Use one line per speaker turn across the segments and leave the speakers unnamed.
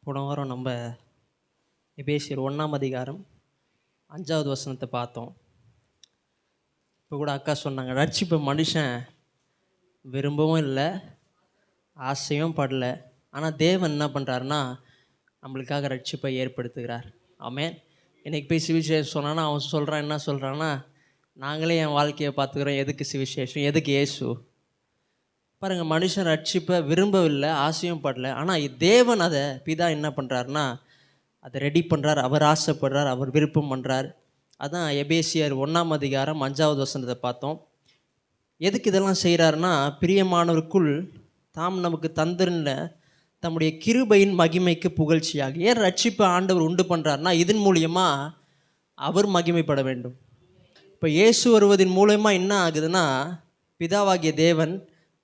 போன வாரம் நம்ம எபேசியர் 1ஆம் அதிகாரம் 5வது வசனத்தை பார்த்தோம். இப்போ கூட அக்கா சொன்னாங்க, ரட்சிப்பை மனுஷன் விரும்பவும் இல்லை, ஆசையும் படல. ஆனால் தேவன் என்ன பண்ணுறாருன்னா நம்மளுக்காக ரட்சிப்பை ஏற்படுத்துகிறார். ஆமென். இன்றைக்கி போய் சிவிசேஷம் சொன்னான்னா அவன் சொல்கிறான், என்ன சொல்கிறான்னா, நாங்களே என் வாழ்க்கையை பார்த்துக்கிறோம், எதுக்கு சிவிசேஷம், எதுக்கு இயேசு? பாருங்கள், மனுஷன் ரட்சிப்பை விரும்பவில்லை, ஆசையும் படல. ஆனால் தேவன் அதை பிதா என்ன பண்ணுறாருன்னா அதை ரெடி பண்ணுறார். அவர் ஆசைப்படுறார், அவர் விருப்பம் பண்ணுறார். அதான் எபேசியர் 1ஆம் அதிகாரம் 5வது வசனத்தை பார்த்தோம். எதுக்கு இதெல்லாம் செய்கிறாருன்னா, பிரியமானவருக்குள் தாம் நமக்கு தந்திருந்த தம்முடைய கிருபையின் மகிமைக்கு புகழ்ச்சியாக. ஏன் ரட்சிப்பை ஆண்டவர் உண்டு பண்ணுறாருனா, இதன் மூலியமாக அவர் மகிமைப்பட வேண்டும். இப்போ இயேசு வருவதன் மூலமாக என்ன ஆகுதுன்னா, பிதாவாகிய தேவன்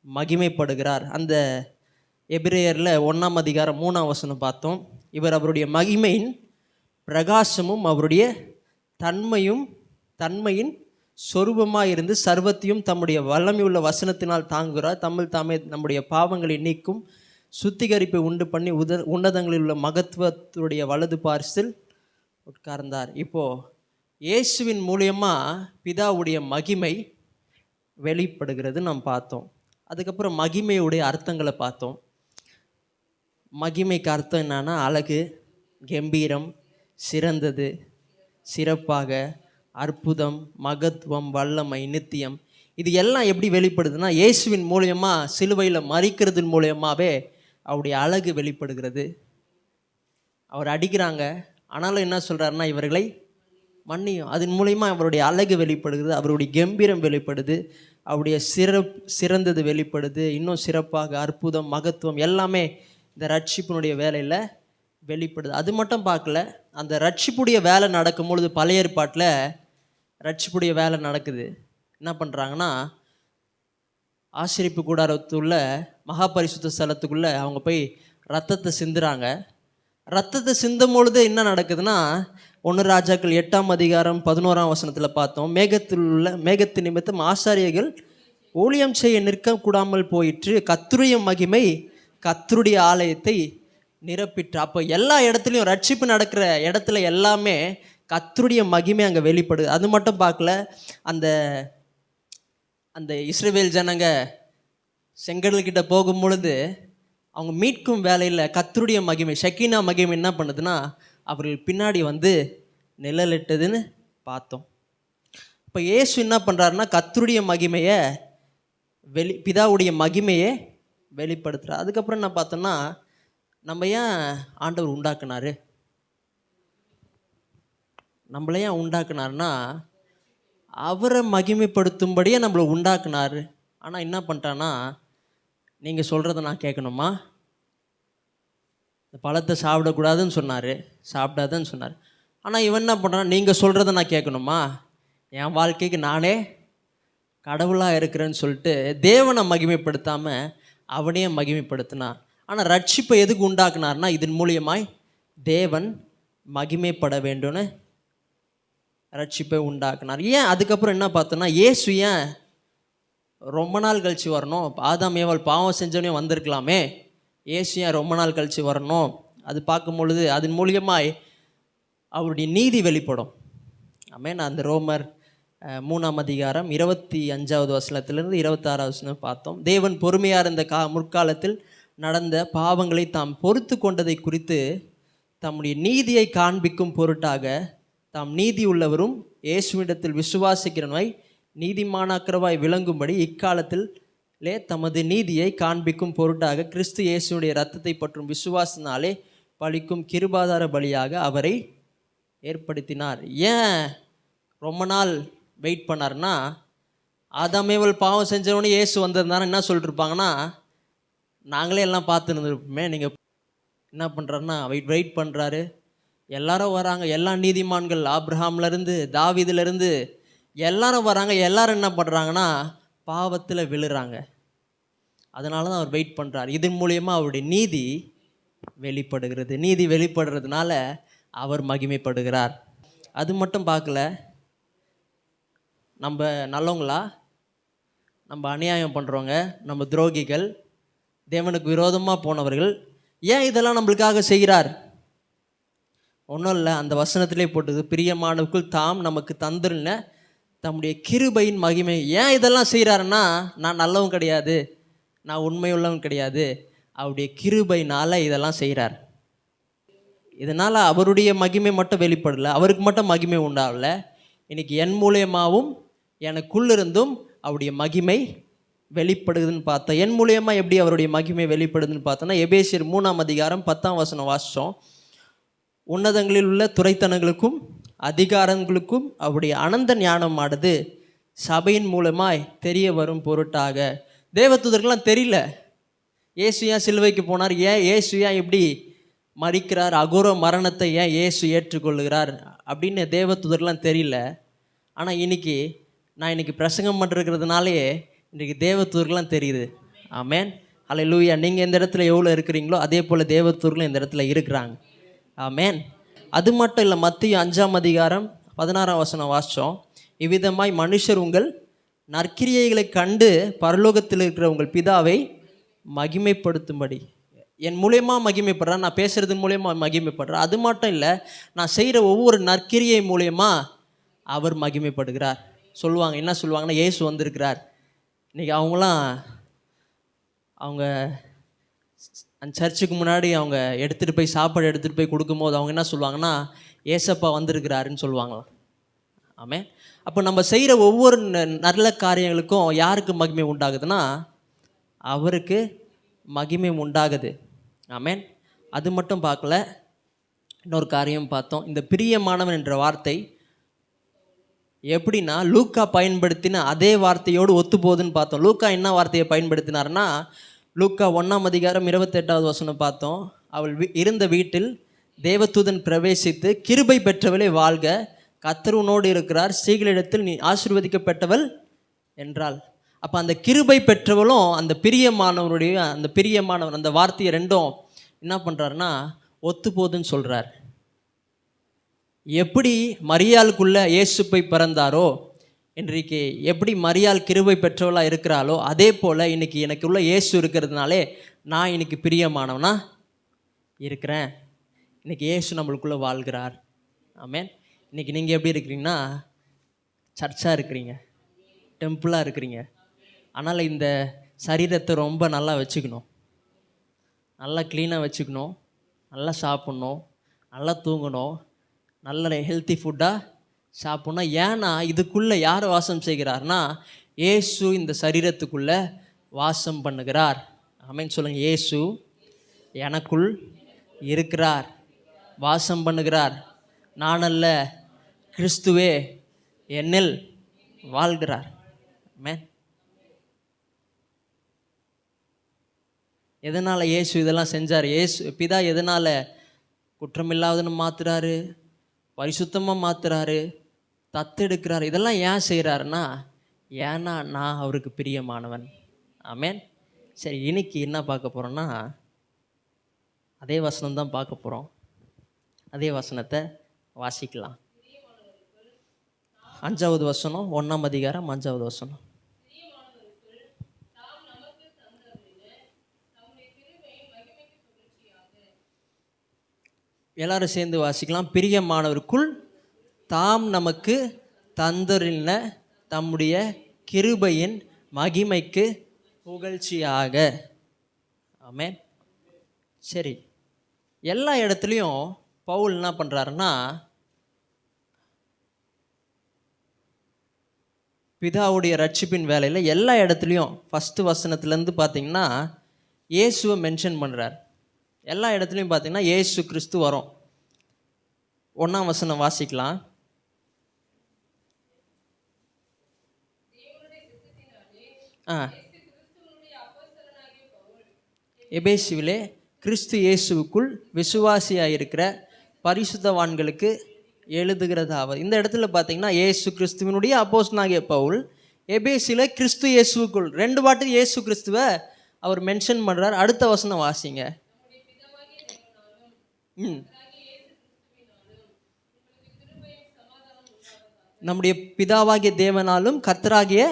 மகிமைப்படுகிறார். அந்த எபிரேயரில் 1ஆம் அதிகாரம் 3ஆம் வசனம் பார்த்தோம். இவர் அவருடைய மகிமையின் பிரகாசமும் அவருடைய தன்மையின் சொரூபமாக இருந்து சர்வத்தையும் தம்முடைய வல்லமையுள்ள வசனத்தினால் தாங்குகிறார். தாமே நம்முடைய பாவங்களை நீக்கும் சுத்திகரிப்பை உண்டு பண்ணி உன்னதங்களில் உள்ள மகத்துவத்துடைய வலது பார்சில் உட்கார்ந்தார். இப்போது இயேசுவின் மூலியமாக பிதாவுடைய மகிமை வெளிப்படுகிறது நாம் பார்த்தோம். அதுக்கப்புறம் மகிமையுடைய அர்த்தங்களை பார்த்தோம். மகிமைக்கு அர்த்தம் என்னன்னா, அழகு, கம்பீரம், சிறந்தது, சிறப்பாக, அற்புதம், மகத்துவம், வல்லமை, நித்தியம். இது எல்லாம் எப்படி வெளிப்படுதுன்னா, இயேசுவின் மூலியமாக சிலுவையில் மறிக்கிறதன் மூலியமாகவே அவருடைய அழகு வெளிப்படுகிறது. அவர் அடிக்கிறாங்க, ஆனாலும் என்ன சொல்கிறாருன்னா, இவர்களை மன்னியும். அதன் மூலயமா அவருடைய அழகு வெளிப்படுகிறது, அவருடைய கம்பீரம் வெளிப்படுது, அவருடைய சிறந்தது வெளிப்படுது. இன்னும் சிறப்பாக, அற்புதம், மகத்துவம் எல்லாமே இந்த ரட்சிப்பினுடைய வேலையில் வெளிப்படுது. அது மட்டும் பார்க்கல, அந்த ரட்சிப்புடைய வேலை நடக்கும் பொழுது பழைய ஏற்பாட்டில் ரட்சிப்புடைய வேலை நடக்குது. என்ன பண்ணுறாங்கன்னா, ஆசரிப்பு கூடாரத்துள்ள மகாபரிசுத்த ஸ்தலத்துக்குள்ளே அவங்க போய் ரத்தத்தை சிந்துறாங்க. ரத்தத்தை சிந்தும் பொழுது என்ன நடக்குதுன்னா, 1 ராஜாக்கள் 8ஆம் அதிகாரம் 11ஆம் வசனத்தில் பார்த்தோம். மேகத்து நிமித்தம் ஆசாரியர்கள் ஊழியம் செய்ய நிற்க கூடாமல் போயிற்று, கர்த்தருடைய மகிமை கர்த்தருடைய ஆலயத்தை நிரப்பிற்று. அப்போ எல்லா இடத்துலையும் ரட்சிப்பு நடக்கிற இடத்துல எல்லாமே கர்த்தருடைய மகிமை அங்கே வெளிப்படுது. அது மட்டும் பார்க்கல, அந்த இஸ்ரவேல் ஜனங்க செங்கடல்கிட்ட போகும் பொழுது அவங்க மீட்கும் வேலையில் கர்த்தருடைய மகிமை, ஷக்கீனா மகிமை என்ன பண்ணுதுன்னா அவர்கள் பின்னாடி வந்து நிழலிட்டதுன்னு பார்த்தோம். இப்போ இயேசு என்ன பண்ணுறாருன்னா, கர்த்தருடைய மகிமையை பிதாவுடைய மகிமையை வெளிப்படுத்துகிறார். அதுக்கப்புறம் என்ன பார்த்தோம்னா, நம்ம ஏன் ஆண்டவர் உண்டாக்குனாரு, நம்மளை ஏன் உண்டாக்குனாருன்னா அவரை மகிமைப்படுத்தும்படியே நம்மளை உண்டாக்குனாரு. ஆனால் என்ன பண்ணிட்டான்னா, நீங்கள் சொல்கிறத நான் கேட்கணுமா, இந்த பழத்தை சாப்பிடக்கூடாதுன்னு சொன்னார், சாப்பிடாதுன்னு சொன்னார். ஆனால் இவன் என்ன பண்ணுறான், நீங்கள் சொல்கிறத நான் கேட்கணுமா, என் வாழ்க்கைக்கு நானே கடவுளாக இருக்கிறேன்னு சொல்லிட்டு தேவனை மகிமைப்படுத்தாமல் அவனையே மகிமைப்படுத்தினான். ஆனால் ரட்சிப்பை எதுக்கு உண்டாக்குனார்னா, இதன் மூலியமாய் தேவன் மகிமைப்பட வேண்டும்னு ரட்சிப்பை உண்டாக்குனார். ஏன் அதுக்கப்புறம் என்ன பார்த்தோன்னா, இயேசு ஏன் ரொம்ப நாள் கழித்து வரணும், ஆதாம் ஏவாள் பாவம் செஞ்சோன்னே வந்திருக்கலாமே, இயேசு ஏன் ரொம்ப நாள் கழித்து வரணும்? அது பார்க்கும் பொழுது அதன் மூலியமாய் அவருடைய நீதி வெளிப்படும். ஆமென். அந்த ரோமர் 3ஆம் அதிகாரம் 25வது வசனத்திலிருந்து 26வது வசனம் பார்த்தோம். தேவன் பொறுமையாக இருந்த முற்காலத்தில் நடந்த பாவங்களை தாம் பொறுத்து கொண்டதை குறித்து தம்முடைய நீதியை காண்பிக்கும் பொருட்டாக தாம் நீதி உள்ளவரும் இயேசுவிடத்தில் விசுவாசிக்கிறவனை நீதிமானாக்கிறவாய் விளங்கும்படி இக்காலத்திலே தமது நீதியை காண்பிக்கும் பொருட்டாக கிறிஸ்து இயேசுடைய இரத்தத்தை பற்றும் விசுவாசனாலே பலிக்கும் கிருபாதார பலியாக அவரை ஏற்படுத்தினார். ஏன் ரொம்ப நாள் வெயிட் பண்ணார்னா, ஆதாமேவல் பாவம் செஞ்சவனே இயேசு வந்திருந்தானே என்ன சொல்லிட்டுருப்பாங்கன்னா, நாங்களே எல்லாம் பார்த்து இருந்திருப்போமே. நீங்கள் என்ன பண்ணுறாருன்னா வெயிட் பண்ணுறாரு. எல்லாரும் வராங்க, எல்லா நீதிமான்கள், ஆபிரகாம்லேருந்து தாவீதுலேருந்து எல்லாரும் வராங்க. எல்லாரும் என்ன பண்ணுறாங்கன்னா பாவத்தில் விழுறாங்க. அதனால தான் அவர் வெயிட் பண்ணுறார். இதன் மூலியமாக அவருடைய நீதி வெளிப்படுகிறது. நீதி வெளிப்படுறதுனால அவர் மகிமைப்படுகிறார். அது மட்டும் பார்க்கல, நம்ம நல்லவங்களா, நம்ம அநியாயம் பண்ணுறவங்க, நம்ம துரோகிகள், தேவனுக்கு விரோதமாக போனவர்கள், ஏன் இதெல்லாம் நம்மளுக்காக செய்கிறார்? ஒன்றும் இல்லை, அந்த வசனத்திலே போட்டது, பிரியமானவருக்குள் தாம் நமக்கு தந்துருன தம்முடைய கிருபையின் மகிமை. ஏன் இதெல்லாம் செய்கிறாருன்னா, நான் நல்லவன் கிடையாது, நான் உண்மையுள்ளவன் கிடையாது, அவருடைய கிருபையினால் இதெல்லாம் செய்கிறார். இதனால் அவருடைய மகிமை மட்டும் வெளிப்படலை, அவருக்கு மட்டும் மகிமை உண்டாகல, இன்னைக்கு என் மூலியமாகவும் எனக்குள்ளிருந்தும் அவருடைய மகிமை வெளிப்படுதுன்னு பார்த்தோம். என் மூலியமாக எப்படி அவருடைய மகிமை வெளிப்படுதுன்னு பார்த்தோன்னா, எபேசியர் 3:10 வாசித்தோம். உன்னதங்களில் உள்ள துரைத்தனங்களுக்கும் அதிகாரங்களுக்கும் அவருடைய அனந்த ஞானமானது சபையின் மூலமாய் தெரிய வரும் பொருட்டாக. தேவதூதர்கள்லாம் தெரியல இயேசு ஏன் சிலுவைக்கு போனார், ஏன் இயேசு ஏன் இப்படி மறிக்கிறார், அகோர மரணத்தை ஏன் இயேசு ஏற்றுக்கொள்கிறார் அப்படின்னு தேவதூதர்கள்லாம் தெரியல. ஆனால் நான் இன்னைக்கு பிரசங்கம் பண்ணிருக்கிறதுனாலே இன்றைக்கி தேவதூதர்கள்லாம் தெரியுது. ஆமென், ஹல்லேலூயா. நீங்கள் இந்த இடத்துல எவ்வளோ இருக்கிறீங்களோ அதே போல் தேவதூதர்களும் இந்த இடத்துல இருக்கிறாங்க. ஆமென். அது மட்டும் இல்லை, மத்திய 5:16 வாசித்தோம். இவ்விதமாய் மனுஷர் உங்கள் நற்கிரியைகளை கண்டு பரலோகத்தில் இருக்கிற உங்கள் பிதாவை மகிமைப்படுத்தும்படி. என் மூலயமா மகிமைப்படுறேன், நான் பேசுறது மூலயமா மகிமைப்படுறேன். அது மட்டும் இல்லை, நான் செய்கிற ஒவ்வொரு நற்கிரியை மூலயமா அவர் மகிமைப்படுகிறார். சொல்லுவாங்க, என்ன சொல்லுவாங்கன்னா, இயேசு வந்திருக்கிறார். இன்றைக்கி அவங்க அந்த சர்ச்சுக்கு முன்னாடி அவங்க எடுத்துகிட்டு போய் சாப்பாடு எடுத்துகிட்டு போய் கொடுக்கும்போது அவங்க என்ன சொல்லுவாங்கன்னா, ஏசப்பா வந்திருக்கிறாருன்னு சொல்லுவாங்களாம். ஆமென். அப்போ நம்ம செய்கிற ஒவ்வொரு நல்ல காரியங்களுக்கும் யாருக்கு மகிமை உண்டாகுதுன்னா, அவருக்கு மகிமை உண்டாகுது. ஆமென். அது மட்டும் பார்க்கல, இன்னொரு காரியம் பார்த்தோம். இந்த பிரியமானவன் என்ற வார்த்தை எப்படின்னா, லூக்கா பயன்படுத்தின அதே வார்த்தையோடு ஒத்து போகுதுன்னு பார்த்தோம். லூக்கா என்ன வார்த்தையை பயன்படுத்தினார்னா, லூக்கா 1:28 பார்த்தோம். அவள் இருந்த வீட்டில் தேவதூதன் பிரவேசித்து, கிருபை பெற்றவளை வாழ்க, கர்த்தர் உன்னோடு இருக்கிறார், ஸ்திரீகளிடத்தில் நீ ஆசீர்வதிக்கப்பட்டவள் என்றாள். அப்போ அந்த கிருபை பெற்றவளும் அந்த பிரியமானவன் அந்த வார்த்தையை ரெண்டும் என்ன பண்ணுறாருன்னா ஒத்து போதுன்னு சொல்கிறார். எப்படி மரியாளுக்குள்ள இயேசு போய் பிறந்தாரோ, இன்றைக்கு எப்படி மரியாள் கிருபை பெற்றவளாக இருக்கிறாளோ, அதே போல் இன்னைக்கு எனக்குள்ள இயேசு இருக்கிறதுனாலே நான் இன்னைக்கு பிரியமானவனா இருக்கிறேன். இன்னைக்கு இயேசு நம்மளுக்குள்ளே வாழ்கிறார். ஆமென். இன்னைக்கு நீங்கள் எப்படி இருக்கிறீங்கன்னா, சர்ச்சாக இருக்கிறீங்க, டெம்பிளாக இருக்கிறீங்க. அதனால் இந்த சரீரத்தை ரொம்ப நல்லா வச்சுக்கணும், நல்லா க்ளீனாக வச்சுக்கணும், நல்லா சாப்பிட்ணும், நல்லா தூங்கணும், நல்ல ஹெல்த்தி ஃபுட்டாக சாப்பிட்ணும். ஏன்னா இதுக்குள்ளே யார் வாசம் செய்கிறார்னா, இயேசு இந்த சரீரத்துக்குள்ளே வாசம் பண்ணுகிறார். ஆமென் சொல்லுங்க. இயேசு எனக்குள் இருக்கிறார், வாசம் பண்ணுகிறார். நான் அல்ல, கிறிஸ்துவே என்னில் வாழ்கிறார். ஆமென். எதனால் இயேசு இதெல்லாம் செஞ்சார்? பிதா எதனால் குற்றமில்லாதன்னு மாற்றுறாரு, பரிசுத்தமாக மாற்றுறாரு, தத்தெடுக்கிறார்? இதெல்லாம் ஏன் செய்கிறாருன்னா, ஏன்னா நான் அவருக்கு பிரியமானவன். ஆமென். சரி, இன்னைக்கு என்ன பார்க்க போகிறோன்னா, அதே வசனம் தான் பார்க்க போகிறோம். அதே வசனத்தை வாசிக்கலாம். 5வது வசனம், 1:5. எல்லாரும் சேர்ந்து வாசிக்கலாம். பிரியமானவருக்குள் தாம் நமக்கு தந்தருளின தம்முடைய கிருபையின் மகிமைக்கு புகழ்ச்சியாக. ஆமென். சரி, எல்லா இடத்துலையும் பவுல் என்ன பண்ணுறாருன்னா, பிதாவுடைய ரட்சிப்பின் வேலையில் எல்லா இடத்துலையும் ஃபஸ்ட்டு வசனத்துலேருந்து பார்த்தீங்கன்னா இயேசுவை மென்ஷன் பண்ணுறார். எல்லா இடத்துலையும் பார்த்தீங்கன்னா இயேசு கிறிஸ்து வரும். 1ஆம் வசனம் வாசிக்கலாம். எபேசுவிலே கிறிஸ்து இயேசுவுக்குள் விசுவாசியாயிருக்கிற பரிசுத்தவான்களுக்கு எழுதுகிறதாவது. இந்த இடத்துல பார்த்தீங்கன்னா இயேசு கிறிஸ்துவனுடைய அப்போஸ்தலனாகிய பவுல் எபேசில கிறிஸ்து இயேசுவுக்குள் 2 வாட்டி இயேசு கிறிஸ்துவை அவர் மென்ஷன் பண்ணுறார். அடுத்த வசனம் வாசிங்க. நம்முடைய பிதாவாகிய தேவனாலும் கர்த்தராகிய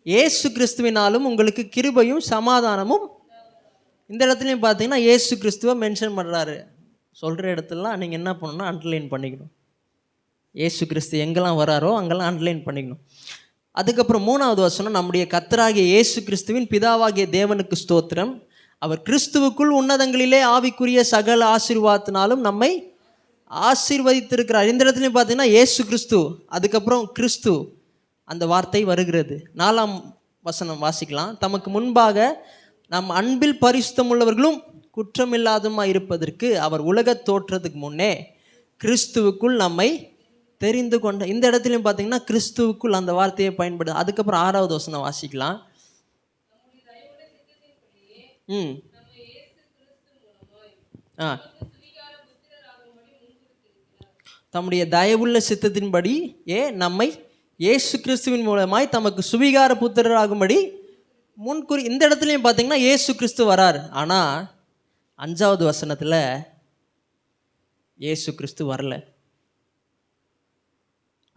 இயேசு கிறிஸ்துவினாலும் உங்களுக்கு கிருபையும் சமாதானமும். இந்த இடத்துலையும் பார்த்தீங்கன்னா இயேசு கிறிஸ்துவை மென்ஷன் பண்ணுறாரு. சொல்கிற இடத்துலலாம் நீங்கள் என்ன பண்ணணும்னா அண்டர்லைன் பண்ணிக்கணும். இயேசு கிறிஸ்து எங்கெல்லாம் வராரோ அங்கெல்லாம் அண்டர்லைன் பண்ணிக்கணும். அதுக்கப்புறம் 3வது வசனம், நம்முடைய கர்த்தராகிய இயேசு கிறிஸ்துவின் பிதாவாகிய தேவனுக்கு ஸ்தோத்திரம், அவர் கிறிஸ்துவுக்குள் உன்னதங்களிலே ஆவிக்குரிய சகல ஆசீர்வாதத்தினாலும் நம்மை ஆசீர்வதித்திருக்கிறார். இந்த இடத்துலையும் பார்த்தீங்கன்னா இயேசு கிறிஸ்து, அதுக்கப்புறம் கிறிஸ்து அந்த வார்த்தை வருகிறது. 4ஆம் வசனம் வாசிக்கலாம். தமக்கு முன்பாக நம் அன்பில் பரிசுத்தம் உள்ளவர்களும் குற்றமில்லாதமாக இருப்பதற்கு அவர் உலகத் தோற்றத்துக்கு முன்னே கிறிஸ்துவுக்குள் நம்மை தெரிந்து கொண்ட. இந்த இடத்துலையும் பார்த்தீங்கன்னா கிறிஸ்துவுக்குள் அந்த வார்த்தையை பயன்படுது. அதுக்கப்புறம் 6வது வசனம் வாசிக்கலாம். தம்முடைய தயவுள்ள சித்தத்தின்படி நம்மை இயேசு கிறிஸ்துவின் மூலமாய் தமக்கு சுவிகார புத்திரராகும்படி முன்குறி. இந்த இடத்துலையும் பார்த்தீங்கன்னா இயேசு கிறிஸ்து வரார். ஆனால் 5வது வசனத்தில் இயேசு கிறிஸ்து வரல.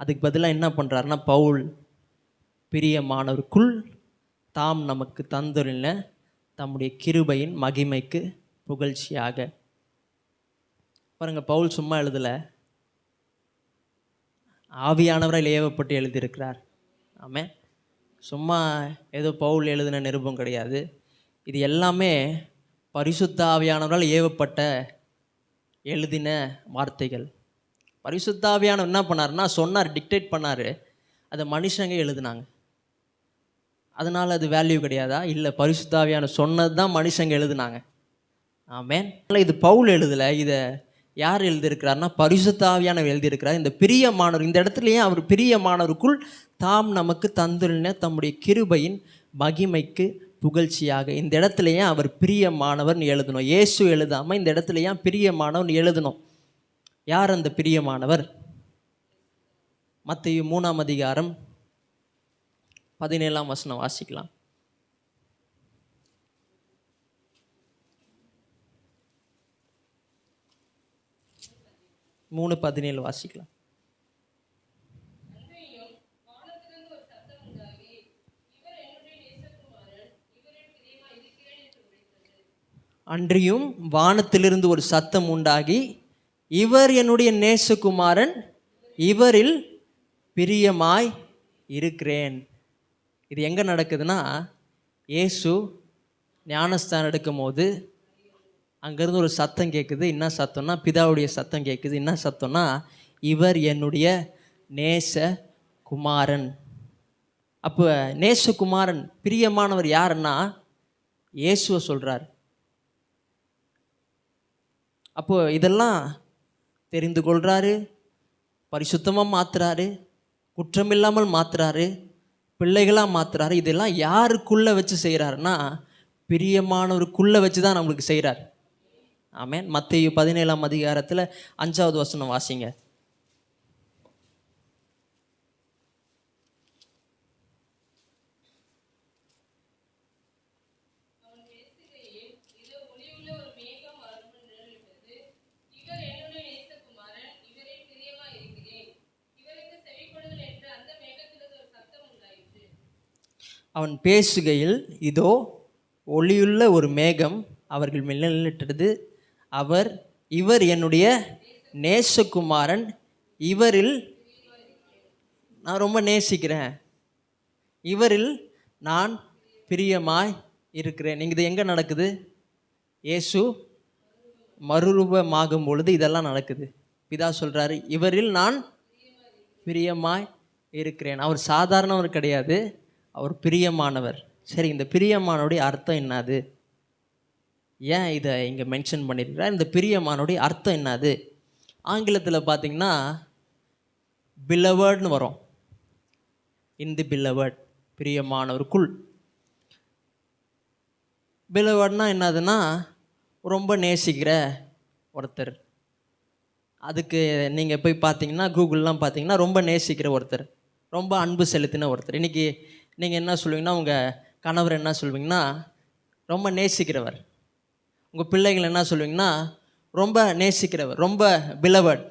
அதுக்கு பதிலாக என்ன பண்ணுறாருன்னா, பவுல் பிரியமானவருக்குள் தாம் நமக்கு தந்துள்ள தம்முடைய கிருபையின் மகிமைக்கு புகழ்ச்சியாக. பாருங்க, பவுல் சும்மா எழுதலை, ஆவியானவரால் ஏவப்பட்டு எழுதியிருக்கிறார். ஆமென். சும்மா ஏதோ பவுல் எழுதின நிருபம் கிடையாது. இது எல்லாமே பரிசுத்த ஆவியானவரால் ஏவப்பட்ட எழுதின வார்த்தைகள். பரிசுத்த ஆவியானவர் என்ன பண்ணார்னா சொன்னார், டிக்டேட் பண்ணார், அதை மனுஷங்க எழுதினாங்க. அதனால் அது வேல்யூ கிடையாதா? இல்லை, பரிசுத்த ஆவியானவர் சொன்னது தான் மனுஷங்க எழுதினாங்க. ஆமென். இது பவுல் எழுதலை, இதை யார் எழுதியிருக்கிறார்னா பரிசுத்த ஆவியானவர் எழுதியிருக்கிறார். இந்த பிரியமானவர், இந்த இடத்துலையே அவர் பிரியமானவருக்குள் தாம் நமக்கு தந்துள்ள தம்முடைய கிருபையின் மகிமைக்கு புகழ்ச்சியாக. இந்த இடத்துலையே அவர் பிரியமானவர்னு எழுதணும். இயேசு எழுதாமல் இந்த இடத்துலையே பிரியமானவர்னு எழுதணும். யார் அந்த பிரியமானவர்? மத்தேயு 3ஆம் அதிகாரம் 17ஆம் வசனம் வாசிக்கலாம். 3:17 வாசிக்கலாம். அன்றியும் வானத்திலிருந்து ஒரு சத்தம் உண்டாகி, இவர் என்னுடைய நேசகுமாரன், இவரில் பிரியமாய் இருக்கிறேன். இது எங்கே நடக்குதுன்னா, இயேசு ஞானஸ்தானம் எடுக்கும் போது அங்கேருந்து ஒரு சத்தம் கேட்குது. என்ன சத்தம்னா பிதாவுடைய சத்தம் கேட்குது. என்ன சத்தம்னா, இவர் என்னுடைய நேச குமாரன். அப்போ நேசகுமாரன் பிரியமானவர் யாருன்னா இயேசுவை சொல்கிறார். அப்போ இதெல்லாம் தெரிந்து கொள்கிறாரு, பரிசுத்தமாக மாற்றுறாரு, குற்றமில்லாமல் மாற்றுறாரு, பிள்ளைகளாக மாற்றுறாரு. இதெல்லாம் யாருக்குள்ளே வச்சு செய்கிறாருன்னா பிரியமானவருக்குள்ளே வச்சு தான் நம்மளுக்கு செய்கிறார். ஆமென். மத்தேயு 17ஆம் அதிகாரத்தில் 5வது வசனம் வாசிங்க. அவன் பேசுகையில் இதோ ஒளியுள்ள ஒரு மேகம் அவர்கள் மேல் நின்றுட்டது. இவர் என்னுடைய நேசகுமாரன், இவரில் நான் ரொம்ப நேசிக்கிறேன், இவரில் நான் பிரியமாய் இருக்கிறேன். இது எங்கே நடக்குது? இயேசு மறுரூபமாகும் பொழுது இதெல்லாம் நடக்குது. பிதா சொல்கிறாரு, இவரில் நான் பிரியமாய் இருக்கிறேன். அவர் சாதாரணவர் கிடையாது, அவர் பிரியமானவர். சரி, இந்த பிரியமானோடைய அர்த்தம் என்னது? ஏன் இதை இங்கே மென்ஷன் பண்ணியிருக்கிறார்? இந்த பிரியமானோடைய அர்த்தம் என்னது? ஆங்கிலத்தில் பார்த்தீங்கன்னா பிலவர்ட்னு வரும். இன் தி பிலவர்ட், பிரியமானவருக்குள். பிலவர்ட்னா என்னதுன்னா ரொம்ப நேசிக்கிற ஒருத்தர். அதுக்கு நீங்கள் போய் பார்த்தீங்கன்னா கூகுள்லாம் பார்த்தீங்கன்னா ரொம்ப நேசிக்கிற ஒருத்தர், ரொம்ப அன்பு செலுத்தின ஒருத்தர். இன்றைக்கி நீங்கள் என்ன சொல்லுவீங்கன்னா, உங்கள் கணவர் என்ன சொல்லுவீங்கன்னா ரொம்ப நேசிக்கிறவர். உங்கள் பிள்ளைகள் என்ன சொல்லுவீங்கன்னா ரொம்ப நேசிக்கிறவர், ரொம்ப பிலவர்ட்.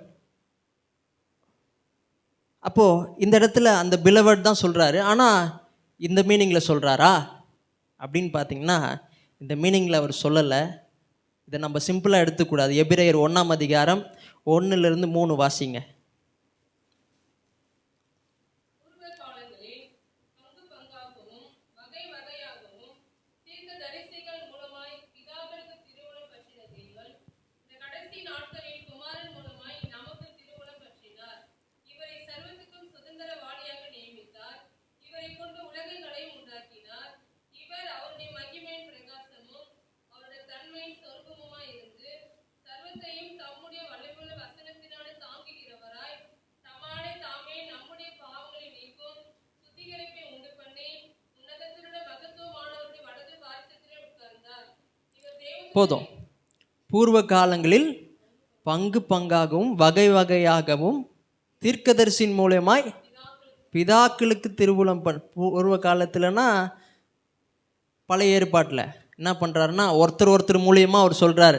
அப்போது இந்த இடத்துல அந்த பிலவர்ட் தான் சொல்கிறாரு. ஆனால் இந்த மீனிங்கில் சொல்கிறாரா அப்படின்னு பார்த்தீங்கன்னா, இந்த மீனிங்கில் அவர் சொல்லலை. இதை நம்ம சிம்பிளாக எடுத்துக்கூடாது. எபிரேயர் 1:1-3 வாசிங்க. போதும். பூர்வ காலங்களில் பங்கு பங்காகவும் வகை வகையாகவும் தீர்க்கதரிசியின் மூலமாய் பிதாக்களுக்கு திருவுளம் பூர்வ காலத்தில்னா பழைய ஏற்பாட்டில் என்ன பண்ணுறாருன்னா ஒருத்தர் மூலியமாக அவர் சொல்கிறார்,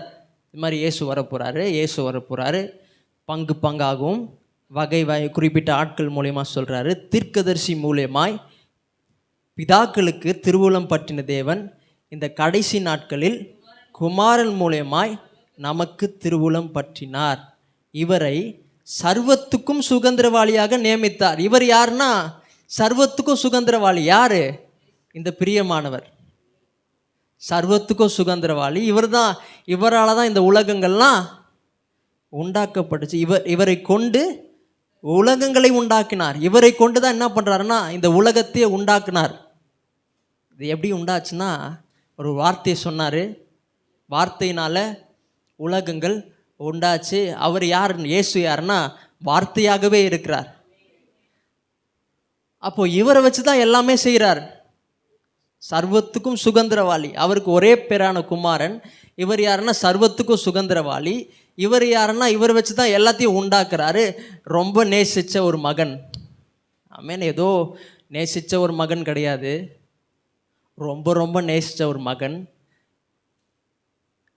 இது மாதிரி இயேசு வரப்போகிறாரு. பங்கு பங்காகவும் வகை வகை குறிப்பிட்ட ஆட்கள் மூலியமாக சொல்கிறாரு. தீர்க்கதரிசி மூலியமாய் பிதாக்களுக்கு திருவுளம் பற்றின தேவன் இந்த கடைசி நாட்களில் குமாரன் மூலமாய் நமக்கு திருவுளம் பற்றினார். இவரை சர்வத்துக்கும் சுதந்திரவாளியாக நியமித்தார். இவர் யாருன்னா சர்வத்துக்கும் சுதந்திரவாளி. யாரு? இந்த பிரியமானவர் சர்வத்துக்கும் சுதந்திரவாளி. இவரால் தான் இந்த உலகங்கள்லாம் உண்டாக்கப்பட்டுச்சு. இவரை கொண்டு உலகங்களை உண்டாக்கினார். இவரை கொண்டு தான் என்ன பண்ணுறாருன்னா இந்த உலகத்தையே உண்டாக்குனார். இது எப்படி உண்டாச்சுன்னா ஒரு வார்த்தையை சொன்னார், வார்த்தையினால உலகங்கள் உண்டாச்சு. அவர் யார்? இயேசு யாருன்னா வார்த்தையாகவே இருக்கிறார். அப்போ இவரை வச்சு தான் எல்லாமே செய்கிறார். சர்வத்துக்கும் சுதந்திரவாளி. அவருக்கு ஒரே பேரான குமாரன். இவர் யாருன்னா சர்வத்துக்கும் சுதந்திரவாளி. இவர் யாருன்னா இவர் வச்சு தான் எல்லாத்தையும் உண்டாக்குறாரு. ரொம்ப நேசித்த ஒரு மகன். ஆமேன். ஏதோ நேசித்த ஒரு மகன் கிடையாது, ரொம்ப ரொம்ப நேசித்த ஒரு மகன்,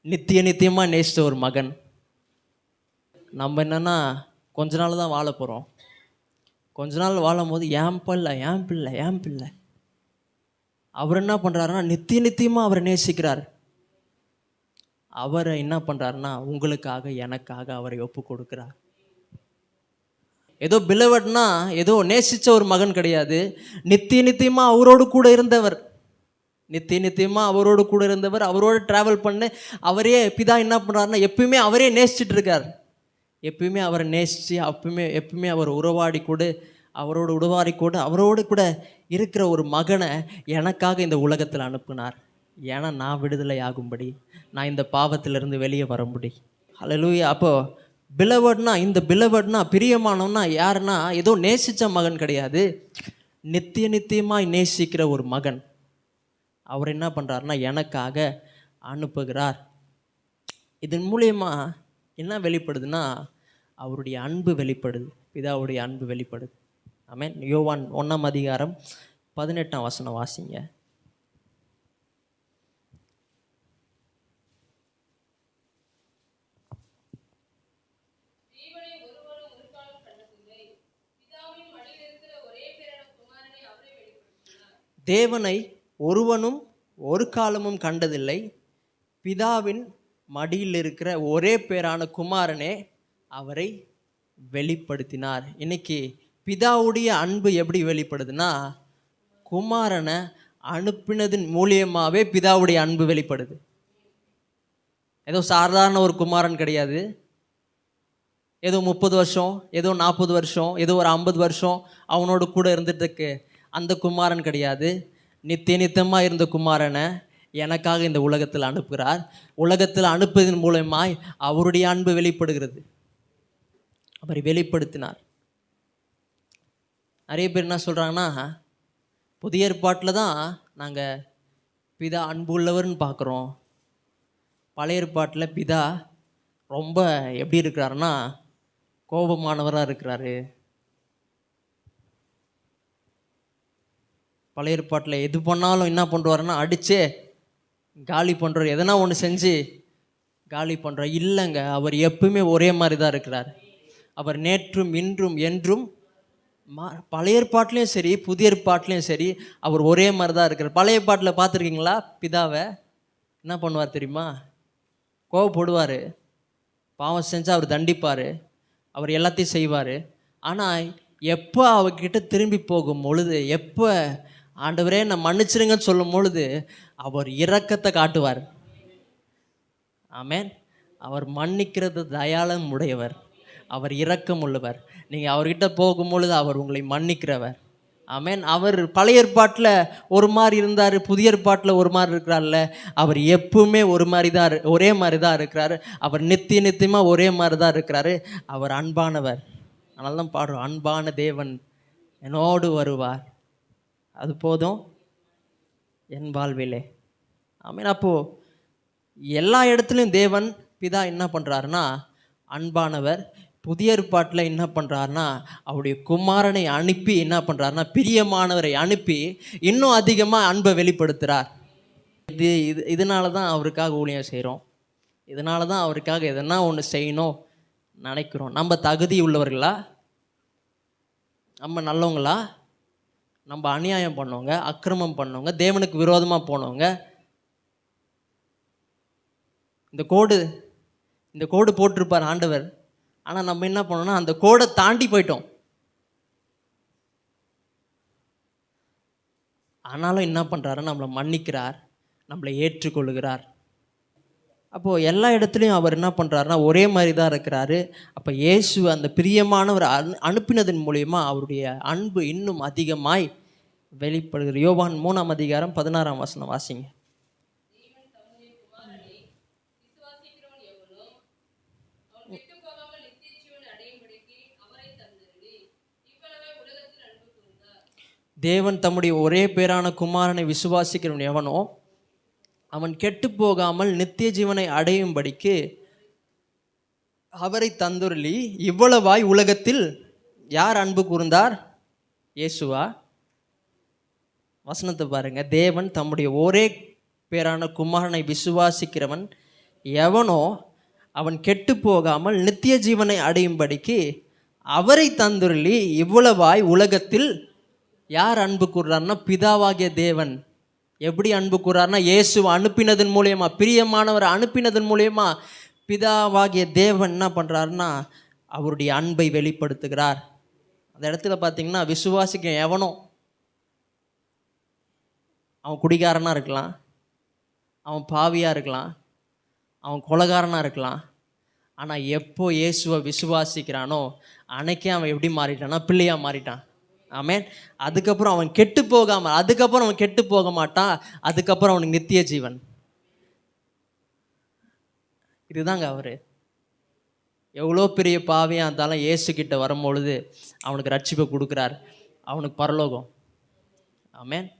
நித்தியமாக நேசித்த ஒரு மகன். நம்ம என்னென்னா கொஞ்ச நாள் தான் வாழ போகிறோம். கொஞ்ச நாள் வாழும் போது ஏன் பிள்ளை அவர் என்ன பண்ணுறாருன்னா நித்தியமாக அவரை நேசிக்கிறார். அவரை என்ன பண்ணுறாருன்னா உங்களுக்காக எனக்காக அவரை ஒப்பு கொடுக்கிறார். ஏதோ பிலவட்னா ஏதோ நேசித்த ஒரு மகன் கிடையாது, நித்தியமாக அவரோடு கூட இருந்தவர். நித்தியமாக அவரோடு கூட இருந்தவர், அவரோடு ட்ராவல் பண்ண அவரே பிதா என்ன பண்ணுறாருன்னா எப்பயுமே அவரே நேசிச்சுட்டு இருக்கார். எப்பயுமே அவரை நேசித்து எப்பயுமே அவர் உறவாடி கூட அவரோடு கூட இருக்கிற ஒரு மகனை எனக்காக இந்த உலகத்தில் அனுப்புனார். ஏன்னா நான் விடுதலை ஆகும்படி, நான் இந்த பாவத்திலிருந்து வெளியே வரும்படி. ஹல்லேலூயா. அப்போது இந்த பிலவட்னா பிரியமானவனா யாருன்னா ஏதோ நேசித்த மகன் கிடையாது, நித்தியமாக நேசிக்கிற ஒரு மகன். அவர் என்ன பண்ணுறாருன்னா எனக்காக அனுப்புகிறார். இதன் மூலயமா என்ன வெளிப்படுதுன்னா அவருடைய அன்பு வெளிப்படுது, பிதாவுடைய அன்பு வெளிப்படுது. ஆமென். யோவான் 1:18 வாசிங்க. தேவனை ஒருவனும் ஒரு காலமும் கண்டதில்லை, பிதாவின் மடியில் இருக்கிற ஒரே பேரான குமாரனே அவரை வெளிப்படுத்தினார். இன்னைக்கு பிதாவுடைய அன்பு எப்படி வெளிப்படுதுன்னா குமாரனை அனுப்பினதின் மூலியமாகவே பிதாவுடைய அன்பு வெளிப்படுது. ஏதோ சாதாரண ஒரு குமாரன் கிடையாது, ஏதோ 30 வருஷம், ஏதோ 40 வருஷம், ஏதோ ஒரு 50 வருஷம் அவனோட கூட இருந்துட்டுருக்கு அந்த குமாரன் கிடையாது. நித்தியமாக இருந்த குமாரனை எனக்காக இந்த உலகத்தில் அனுப்புகிறார். உலகத்தில் அனுப்புவதன் மூலமாய் அவருடைய அன்பு வெளிப்படுகிறது. அவரை வெளிப்படுத்தினார். நிறைய பேர் என்ன சொல்கிறாங்கன்னா புதிய ஏற்பாட்டில் தான் நாங்கள் பிதா அன்பு உள்ளவர்னு பார்க்குறோம், பழைய ஏற்பாட்டில் பிதா ரொம்ப எப்படி இருக்கிறாருன்னா கோபமானவராக இருக்கிறாரு. பழைய ஏற்பாட்டில் எது பண்ணாலும் என்ன பண்ணுவாருன்னா அடிச்சே காலி பண்ணுறார், எதனா ஒன்று செஞ்சு காலி பண்ணுறார். இல்லைங்க, அவர் எப்பவுமே ஒரே மாதிரி தான் இருக்கிறார். அவர் நேற்றும் இன்றும் என்றும் பழைய ஏற்பாட்டிலையும் சரி புதிய ஏற்பாட்டிலையும் சரி அவர் ஒரே மாதிரி தான் இருக்கிறார். பழைய ஏற்பாட்டில் பார்த்துருக்கீங்களா பிதாவை? என்ன பண்ணுவார் தெரியுமா? கோவப்படுவார், பாவம் செஞ்சால் அவர் தண்டிப்பார், அவர் எல்லாத்தையும் செய்வார். ஆனால் எப்போ அவர்கிட்ட திரும்பி போகும் பொழுது, எப்போ ஆண்டவரே நான் மன்னிச்சிருங்கன்னு சொல்லும் பொழுது அவர் இரக்கத்தை காட்டுவார். ஆமென். அவர் மன்னிக்கிறது தயாளம் உடையவர், அவர் இரக்கம் உள்ளவர். நீங்கள் அவர்கிட்ட போகும் பொழுது அவர் உங்களை மன்னிக்கிறவர். ஆமென். அவர் பழைய ஏற்பாட்டில் ஒரு மாதிரி இருந்தார், புதிய ஏற்பாட்டில் ஒரு மாதிரி இருக்கிறார்ல. அவர் எப்பவுமே ஒரே மாதிரி தான் இருக்கிறாரு. அவர் நித்தியமாக ஒரே மாதிரி தான் இருக்கிறாரு. அவர் அன்பானவர். அதனால தான் பாடுறோம், அன்பான தேவன் என்னோடு வருவார், அது போதும் என் வாழ்விலே. ஆமென். அப்போது எல்லா இடத்துலையும் தேவன் பிதா என்ன பண்ணுறாருன்னா அன்பானவர். புதிய ஏற்பாட்டில் என்ன பண்ணுறாருன்னா அவருடைய குமாரனை அனுப்பி என்ன பண்ணுறாருன்னா பிரியமானவரை அனுப்பி இன்னும் அதிகமாக அன்பை வெளிப்படுத்துகிறார். இதனால தான் அவருக்காக ஊழியம் செய்கிறோம். இதனால தான் அவருக்காக எதனா ஒன்று செய்யணும் நினைக்கிறோம். நம்ம தகுதி உள்ளவர்களா? நம்ம நல்லவங்களா? நம்ம அநியாயம் பண்ணவங்க, அக்கிரமம் பண்ணவங்க, தேவனுக்கு விரோதமாக போனவங்க? இந்த கோடு போட்டிருப்பார் ஆண்டவர். ஆனால் நம்ம என்ன பண்ணோம்னா அந்த கோடை தாண்டி போயிட்டோம். ஆனாலும் என்ன பண்ணுறாரு, நம்மளை மன்னிக்கிறார், நம்மளை ஏற்றுக்கொள்கிறார். அப்போது எல்லா இடத்துலையும் அவர் என்ன பண்ணுறாருன்னா ஒரே மாதிரி தான் இருக்கிறாரு. அப்போ இயேசு அந்த பிரியமானவர் அனுப்பினதன் மூலியமா அவருடைய அன்பு இன்னும் அதிகமாய் வெளிப்படுகிறது. யோவான் 3:16 வாசிங்க. தேவன் தம்முடைய ஒரே பேரான குமாரனை விசுவாசிக்கிறவன் எவனோ அவன் கெட்டு போகாமல் நித்திய ஜீவனை அடையும்படிக்கு அவரை தந்துருளி இவ்வளவாய் உலகத்தில் யார் அன்பு கூர்ந்தார்? இயேசுவா? வசனத்தை பாருங்க. தேவன் தம்முடைய ஒரே பேரான குமாரனை விசுவாசிக்கிறவன் எவனோ அவன் கெட்டு போகாமல் நித்திய ஜீவனை அடையும்படிக்கு அவரை தந்துருளி இவ்வளவாய் உலகத்தில் யார் அன்பு கூறுறாருன்னா பிதாவாகிய தேவன். எப்படி அன்பு கூறாருன்னா இயேசு அனுப்பினதன் மூலியமா, பிரியமானவர் அனுப்பினதன் மூலியமா பிதாவாகிய தேவன் என்ன பண்ணுறாருன்னா அவருடைய அன்பை வெளிப்படுத்துகிறார். அந்த இடத்துல பார்த்தீங்கன்னா விசுவாசிக்க எவனோ அவன் குடிகாரனாக இருக்கலாம், அவன் பாவியாக இருக்கலாம், அவன் கொலைகாரனாக இருக்கலாம். ஆனால் எப்போ இயேசுவை விசுவாசிக்கிறானோ அன்னைக்கே அவன் எப்படி மாறிட்டான்னா பிள்ளையாக மாறிட்டான். ஆமென். அதுக்கப்புறம் அவன் கெட்டு போக மாட்டான். அதுக்கப்புறம் அவனுக்கு நித்திய ஜீவன். இதுதாங்க அவரு. எவ்வளோ பெரிய பாவியாக இருந்தாலும் இயேசு கிட்ட வரும்பொழுது அவனுக்கு ரட்சிப்பை கொடுக்குறார், அவனுக்கு பரலோகம். ஆமென்.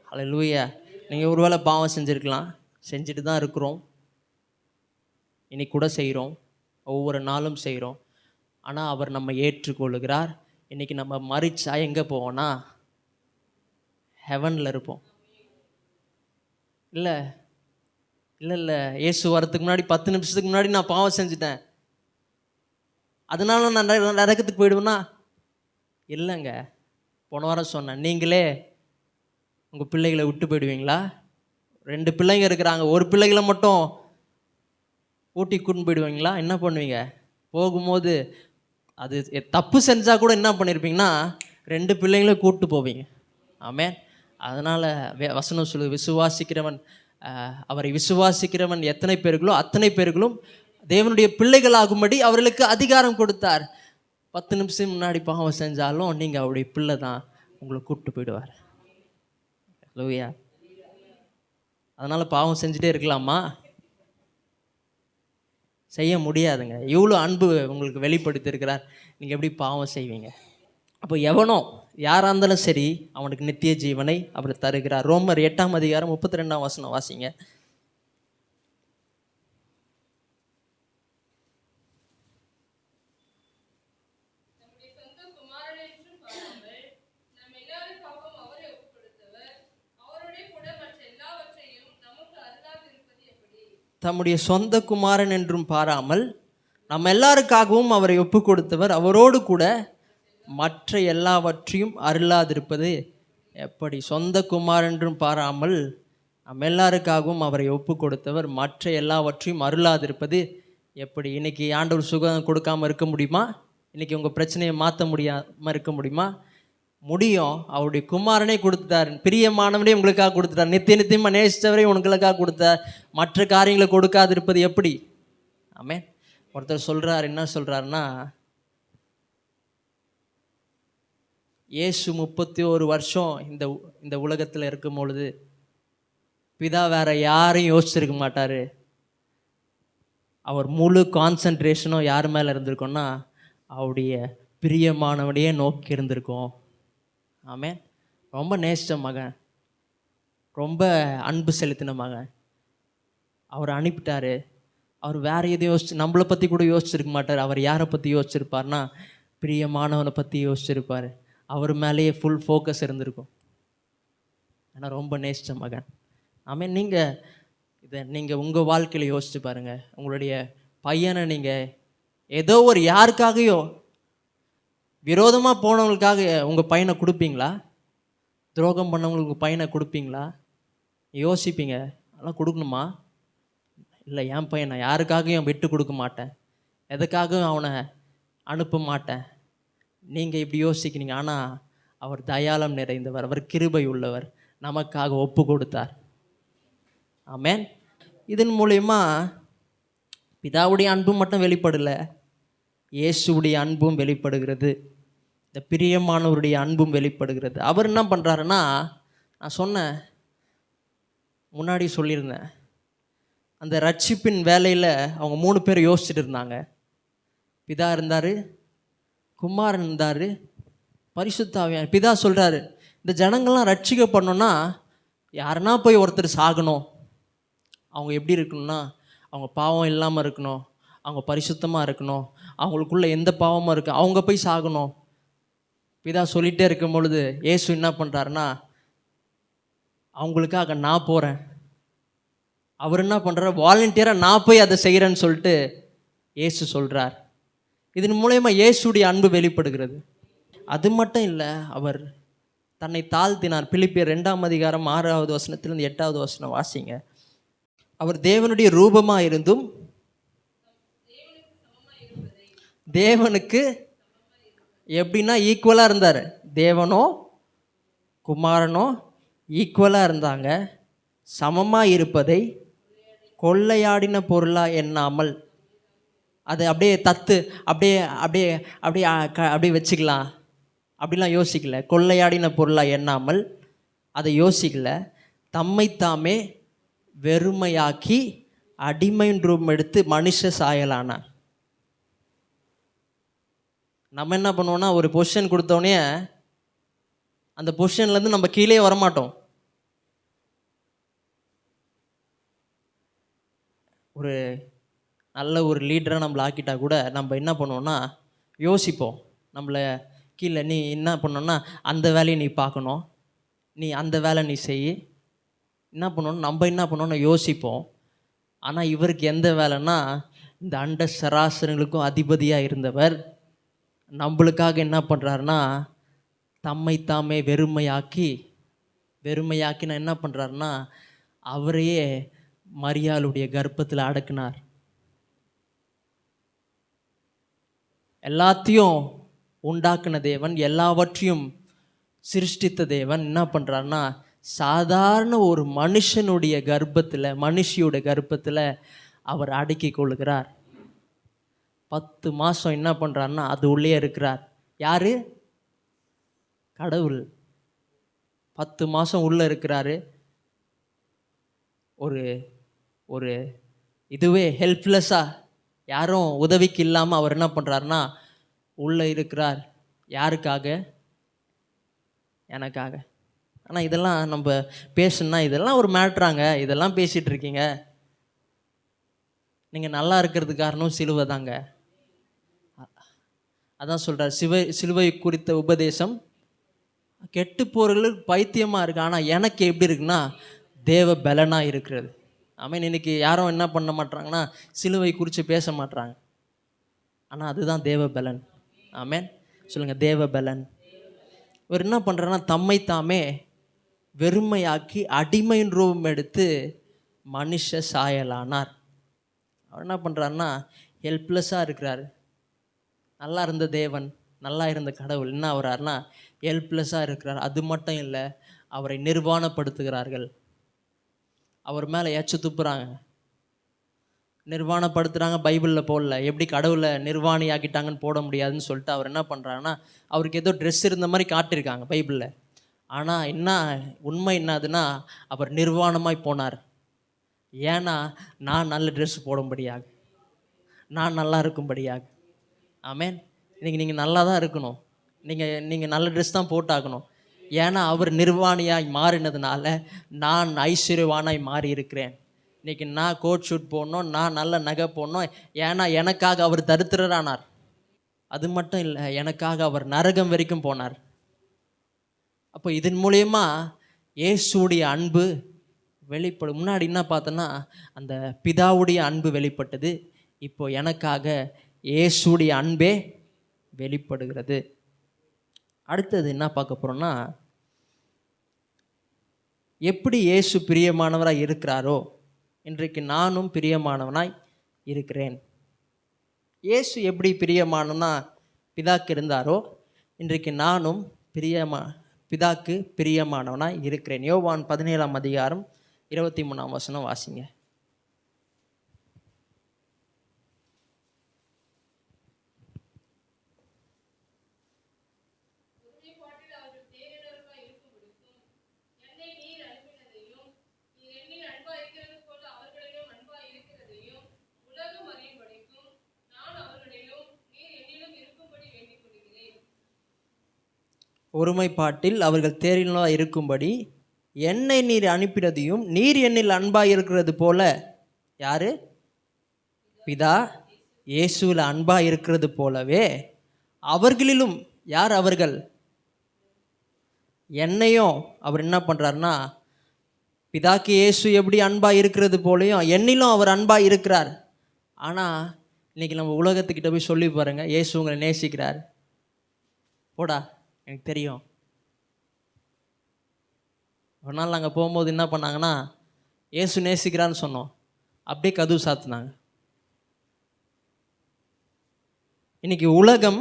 ஹல்லேலூயா. நீங்கள் ஒருவேளை பாவம் செஞ்சுருக்கலாம், செஞ்சுட்டு தான் இருக்கிறோம், இன்னைக்கு கூட செய்கிறோம், ஒவ்வொரு நாளும் செய்கிறோம். ஆனால் அவர் நம்ம ஏற்றுக்கொள்ளுகிறார். இன்றைக்கி நம்ம மறிச்சா எங்கே போவோம்னா ஹெவனில் இருப்போம். இல்லை இயேசு வரத்துக்கு முன்னாடி 10 நிமிஷத்துக்கு முன்னாடி நான் பாவம் செஞ்சுட்டேன் அதனால நான் நரகத்துக்கு போயிடுவேன்னா இல்லைங்க. போன வாரம் சொன்னேன், நீங்களே உங்கள் பிள்ளைகளை விட்டு போயிடுவீங்களா? 2 பிள்ளைங்க இருக்கிறாங்க, ஒரு பிள்ளைகளை மட்டும் ஊட்டி கூட்டின்னு போயிடுவீங்களா? என்ன பண்ணுவீங்க? போகும்போது அது தப்பு செஞ்சால் கூட என்ன பண்ணியிருப்பீங்கன்னா 2 பிள்ளைங்களும் கூப்பிட்டு போவீங்க. ஆமென். அதனால் வசனம் சொல்லு, அவரை விசுவாசிக்கிறவன் எத்தனை பேர்களோ அத்தனை பேர்களும் தேவனுடைய பிள்ளைகளாகும்படி அவர்களுக்கு அதிகாரம் கொடுத்தார். 10 நிமிஷம் முன்னாடி பாவம் செஞ்சாலும் நீங்கள் அவருடைய பிள்ளை தான், உங்களை கூப்பிட்டு போயிடுவார். ஹல்லேலூயா. அதனால் பாவம் செஞ்சுட்டே இருக்கலாமா? செய்ய முடியாதுங்க. இவ்வளோ அன்பு உங்களுக்கு வெளிப்படுத்தியிருக்கிறார், நீங்கள் எப்படி பாவம் செய்வீங்க? அப்போ எவனோ யாராக இருந்தாலும் சரி அவனுக்கு நித்திய ஜீவனை அவர் தருகிறார். ரோமர் 8:32 வாசிங்க. தம்முடைய சொந்த குமாரன் என்றும் பாராமல் நம்ம எல்லாருக்காகவும் அவரை ஒப்பு கொடுத்தவர் அவரோடு கூட மற்ற எல்லாவற்றையும் அருளாதிருப்பது எப்படி? சொந்த குமாரன் என்றும் பாராமல் நம்ம எல்லாருக்காகவும் அவரை ஒப்பு கொடுத்தவர் மற்ற எல்லாவற்றையும் அருளாதிருப்பது எப்படி? இன்னைக்கு ஆண்டவர் சுகம் கொடுக்காம இருக்க முடியுமா? இன்னைக்கு உங்கள் பிரச்சனையை மாற்ற முடியாமல் இருக்க முடியுமா? முடியும். அவருடைய குமாரனே கொடுத்துட்டார், பிரியமானவனே உங்களுக்காக கொடுத்துட்டார், நித்திய நித்தியமாக நேசித்தவரே உங்களுக்காக கொடுத்தார். மற்ற காரியங்களை கொடுக்காதிருப்பது எப்படி? ஆமென். ஒருத்தர் சொல்கிறார், என்ன சொல்கிறாருன்னா, இயேசு 31 வருஷம் இந்த உலகத்தில் இருக்கும் பொழுது பிதா வேற யாரையும் யோசிச்சிருக்க மாட்டார். அவர் முழு கான்சன்ட்ரேஷனும் யார் மேலே இருந்திருக்கோன்னா அவருடைய பிரியமானவனையே நோக்கி இருந்திருக்கோம். ஆமென். ரொம்ப நேசித்த மகன், ரொம்ப அன்பு செலுத்தின மகன், அவர் அனுப்பிட்டார். அவர் வேற எதையும் நம்மளை பற்றி கூட யோசிச்சிருக்க மாட்டார். அவர் யாரை பற்றி யோசிச்சிருப்பார்னா பிரியமானவனை பற்றி யோசிச்சிருப்பார். அவர் மேலேயே ஃபுல் ஃபோக்கஸ் இருந்திருக்கும். ஆனால் ரொம்ப நேசித்த மகன். ஆமென். நீங்கள் உங்கள் வாழ்க்கையில் யோசிச்சு பாருங்கள். உங்களுடைய பையனை நீங்கள் ஏதோ ஒரு யாருக்காகையோ விரோதமாக போனவங்களுக்காக உங்கள் பையனை கொடுப்பீங்களா? துரோகம் பண்ணவங்களுக்கு உங்கள் பையனை கொடுப்பீங்களா? யோசிப்பீங்க, அதெல்லாம் கொடுக்கணுமா? இல்லை, என் பையனை யாருக்காகவும் விட்டு கொடுக்க மாட்டேன், எதுக்காகவும் அவனை அனுப்ப மாட்டேன். நீங்கள் இப்படி யோசிக்கிறீங்க. ஆனால் அவர் தயாளம் நிறைந்தவர், அவர் கிருபை உள்ளவர், நமக்காக ஒப்பு கொடுத்தார். ஆமென். இதன் மூலயமா பிதாவுடைய அன்பு மட்டும் வெளிப்படலை, இயேசுடைய அன்பும் வெளிப்படுகிறது, இந்த பிரியமானவருடைய அன்பும் வெளிப்படுகிறது. அவர் என்ன பண்ணுறாருன்னா, நான் சொன்னேன், முன்னாடி சொல்லியிருந்தேன், அந்த ரட்சிப்பின் வேலையில் அவங்க 3 பேர் யோசிச்சுட்டு இருந்தாங்க. பிதா இருந்தார், குமாரன் இருந்தார், பரிசுத்த ஆவியானவர். பிதா சொல்கிறாரு, இந்த ஜனங்கள்லாம் ரட்சிக்கப்படணும்னா யாருன்னா போய் ஒருத்தர் சாகணும். அவங்க எப்படி இருக்கணும்னா அவங்க பாவம் இல்லாமல் இருக்கணும், அவங்க பரிசுத்தமாக இருக்கணும், அவங்களுக்குள்ள எந்த பாவமாக இருக்கு, அவங்க போய் சாகணும். பிதா சொல்லிகிட்டே இருக்கும் பொழுது இயேசு என்ன பண்ணுறாருன்னா, அவங்களுக்காக நான் போகிறேன். அவர் என்ன பண்ணுறாரு, வாலண்டியராக நான் போய் அதை செய்கிறேன்னு சொல்லிட்டு இயேசு சொல்கிறார். இதன் மூலயமா இயேசுடைய அன்பு வெளிப்படுகிறது. அது மட்டும் இல்லை, அவர் தன்னை தாழ்த்தினார். பிலிப்பியர் 2ஆம் அதிகாரம் 6வது வசனத்திலிருந்து 8வது வசனம் வாசிங்க. அவர் தேவனுடைய ரூபமாக இருந்தும் தேவனுக்கு எப்படின்னா ஈக்குவலாக இருந்தார். தேவனோ குமாரனோ ஈக்குவலாக இருந்தாங்க. சமமாக இருப்பதை கொள்ளையாடின பொருளாக எண்ணாமல், அதை அப்படியே அப்படியே அப்படியே அப்படியே அப்படியே வச்சுக்கலாம் அப்படிலாம் யோசிக்கல. கொள்ளையாடின பொருளாக எண்ணாமல் அதை யோசிக்கல. தம்மைத்தாமே வெறுமையாக்கி அடிமையின் ரூபம் எடுத்து மனுஷ சாயலானார். நம்ம என்ன பண்ணுவோம்னா, ஒரு பொசிஷன் கொடுத்தோடனே அந்த பொசிஷன்லேருந்து நம்ம கீழே வரமாட்டோம். ஒரு நல்ல ஒரு லீடராக நம்மளை ஆக்கிட்டா கூட நம்ம என்ன பண்ணுவோம்னா யோசிப்போம். நம்மளை கீழே நீ என்ன பண்ணோன்னா அந்த வேலையை நீ பார்க்கணும், நீ அந்த வேலை நீ செய், என்ன பண்ணணும், நம்ம என்ன பண்ணோன்னு யோசிப்போம். ஆனால் இவருக்கு எந்த வேலைன்னா, இந்த அண்ட சராசரங்களுக்கும் அதிபதியாக இருந்தவர் நம்மளுக்காக என்ன பண்ணுறாருன்னா தம்மைத்தாமே வெறுமையாக்கினா என்ன பண்ணுறாருன்னா அவரையே மரியாளுடைய கர்ப்பத்தில் அடக்கினார். எல்லாத்தையும் உண்டாக்குன தேவன், எல்லாவற்றையும் சிருஷ்டித்த தேவன் என்ன பண்ணுறாருன்னா சாதாரண ஒரு மனுஷனுடைய கர்ப்பத்தில், மனுஷியோட கர்ப்பத்தில் அவர் அடக்கி கொள்ளுகிறார். 10 மாதம் என்ன பண்ணுறாருன்னா அது உள்ளே இருக்கிறார். யார்? கடவுள். 10 மாதம் உள்ளே இருக்கிறாரு. ஒரு ஒரு இதுவே ஹெல்ப்லெஸ்ஸாக, யாரும் உதவிக்கு இல்லாமல் அவர் என்ன பண்ணுறாருன்னா உள்ளே இருக்கிறார். யாருக்காக? எனக்காக. ஆனால் இதெல்லாம் நம்ம பேசணுன்னா இதெல்லாம் ஒரு மேட்ராங்க, இதெல்லாம் பேசிகிட்டு இருக்கீங்க. நீங்கள் நல்லா இருக்கிறது காரணம் சிலுவை தாங்க. அதான் சொல்கிறார், சிலுவை குறித்த உபதேசம் கெட்டு போகிறவர்களுக்கு பைத்தியமாக இருக்குது, ஆனால் எனக்கு எப்படி இருக்குன்னா தேவ பலனாக இருக்கிறது. ஆமீன். இன்னைக்கு யாரும் என்ன பண்ண மாட்டாங்கன்னா சிலுவை குறித்து பேச மாட்டாங்க, ஆனால் அதுதான் தேவ பலன். ஆமேன். சொல்லுங்கள், தேவ பலன். இவர் என்ன பண்ணுறாருன்னா தம்மைத்தாமே வெறுமையாக்கி அடிமையின் ரூபம் எடுத்து மனுஷ சாயலானார். அவர் என்ன பண்ணுறாருன்னா ஹெல்ப்லெஸ்ஸாக இருக்கிறார். நல்லா இருந்த தேவன், நல்லா இருந்த கடவுள் என்ன ஆகிறார்னா ஹெல்ப்லெஸ்ஸாக இருக்கிறார். அது மட்டும் இல்லை, அவரை நிர்வாணப்படுத்துகிறார்கள். அவர் மேலே எச்சு துப்புறாங்க, நிர்வாணப்படுத்துகிறாங்க. பைபிளில் போடல, எப்படி கடவுளை நிர்வாணி ஆக்கிட்டாங்கன்னு போட முடியாதுன்னு சொல்லிட்டு அவர் என்ன பண்ணுறாங்கன்னா, அவருக்கு ஏதோ ட்ரெஸ் இருந்த மாதிரி காட்டியிருக்காங்க பைபிளில். ஆனால் என்ன உண்மை என்னதுன்னா, அவர் நிர்வாணமாய் போனார். ஏன்னா நான் நல்ல ட்ரெஸ் போடும்படியாக, நான் நல்லா இருக்கும்படியாக. ஆமேன். இன்றைக்கி நீங்கள் நல்லா தான் இருக்கணும், நீங்கள் நல்ல ட்ரெஸ் தான் போட்டாகணும். ஏன்னா அவர் நிர்வாணியாய் மாறினதுனால நான் ஐஸ்வர்யவானாய் மாறி இருக்கிறேன். இன்றைக்கி நான் கோட் ஷூட் போடணும், நான் நல்ல நகை போடணும். ஏன்னா எனக்காக அவர் தரித்திரரானார். அது மட்டும் இல்லை, எனக்காக அவர் நரகம் வரைக்கும் போனார். அப்போ இதன் மூலயமா இயேசுடைய அன்பு வெளிப்படும். முன்னாடி என்ன பார்த்தோன்னா அந்த பிதாவுடைய அன்பு வெளிப்பட்டது. இப்போ எனக்காக இயேசுடைய அன்பே வெளிப்படுகிறது. அடுத்தது என்ன பார்க்க போகிறோம்னா, எப்படி இயேசு பிரியமானவராய் இருக்கிறாரோ இன்றைக்கு நானும் பிரியமானவனாய் இருக்கிறேன். இயேசு எப்படி பிரியமானவனா பிதாக்கு இருந்தாரோ இன்றைக்கு நானும் பிதாக்கு பிரியமானவனாய் இருக்கிறேன். யோவான் 17:23 வாசிங்க. ஒருமைப்பாட்டில் அவர்கள் தேறினவர்களாய் இருக்கும்படி என்னை நீர் அனுப்பினதையும் நீர் என்னில் அன்பாய் இருக்கிறது போல, யாரு? பிதா இயேசுவில் அன்பாய் இருக்கிறது போலவே அவர்களிலும், யார் அவர்கள்? என்னையும் அவர் என்ன பண்ணுறாருன்னா, பிதாக்கு இயேசு எப்படி அன்பாய் இருக்கிறது போலையும் என்னிலும் அவர் அன்பாய் இருக்கிறார். ஆனால் இன்னைக்கு நம்ம உலகத்துக்கிட்ட போய் சொல்லி பாருங்க, இயேசு உங்களை நேசிக்கிறார், போடா எனக்கு தெரியும். ஒரு நாள் நாங்கள் போகும்போது என்ன பண்ணாங்கன்னா, இயேசு நேசிக்கிறான்னு சொன்னோம், அப்படியே கதவு சாத்துனாங்க. இன்னைக்கு உலகம்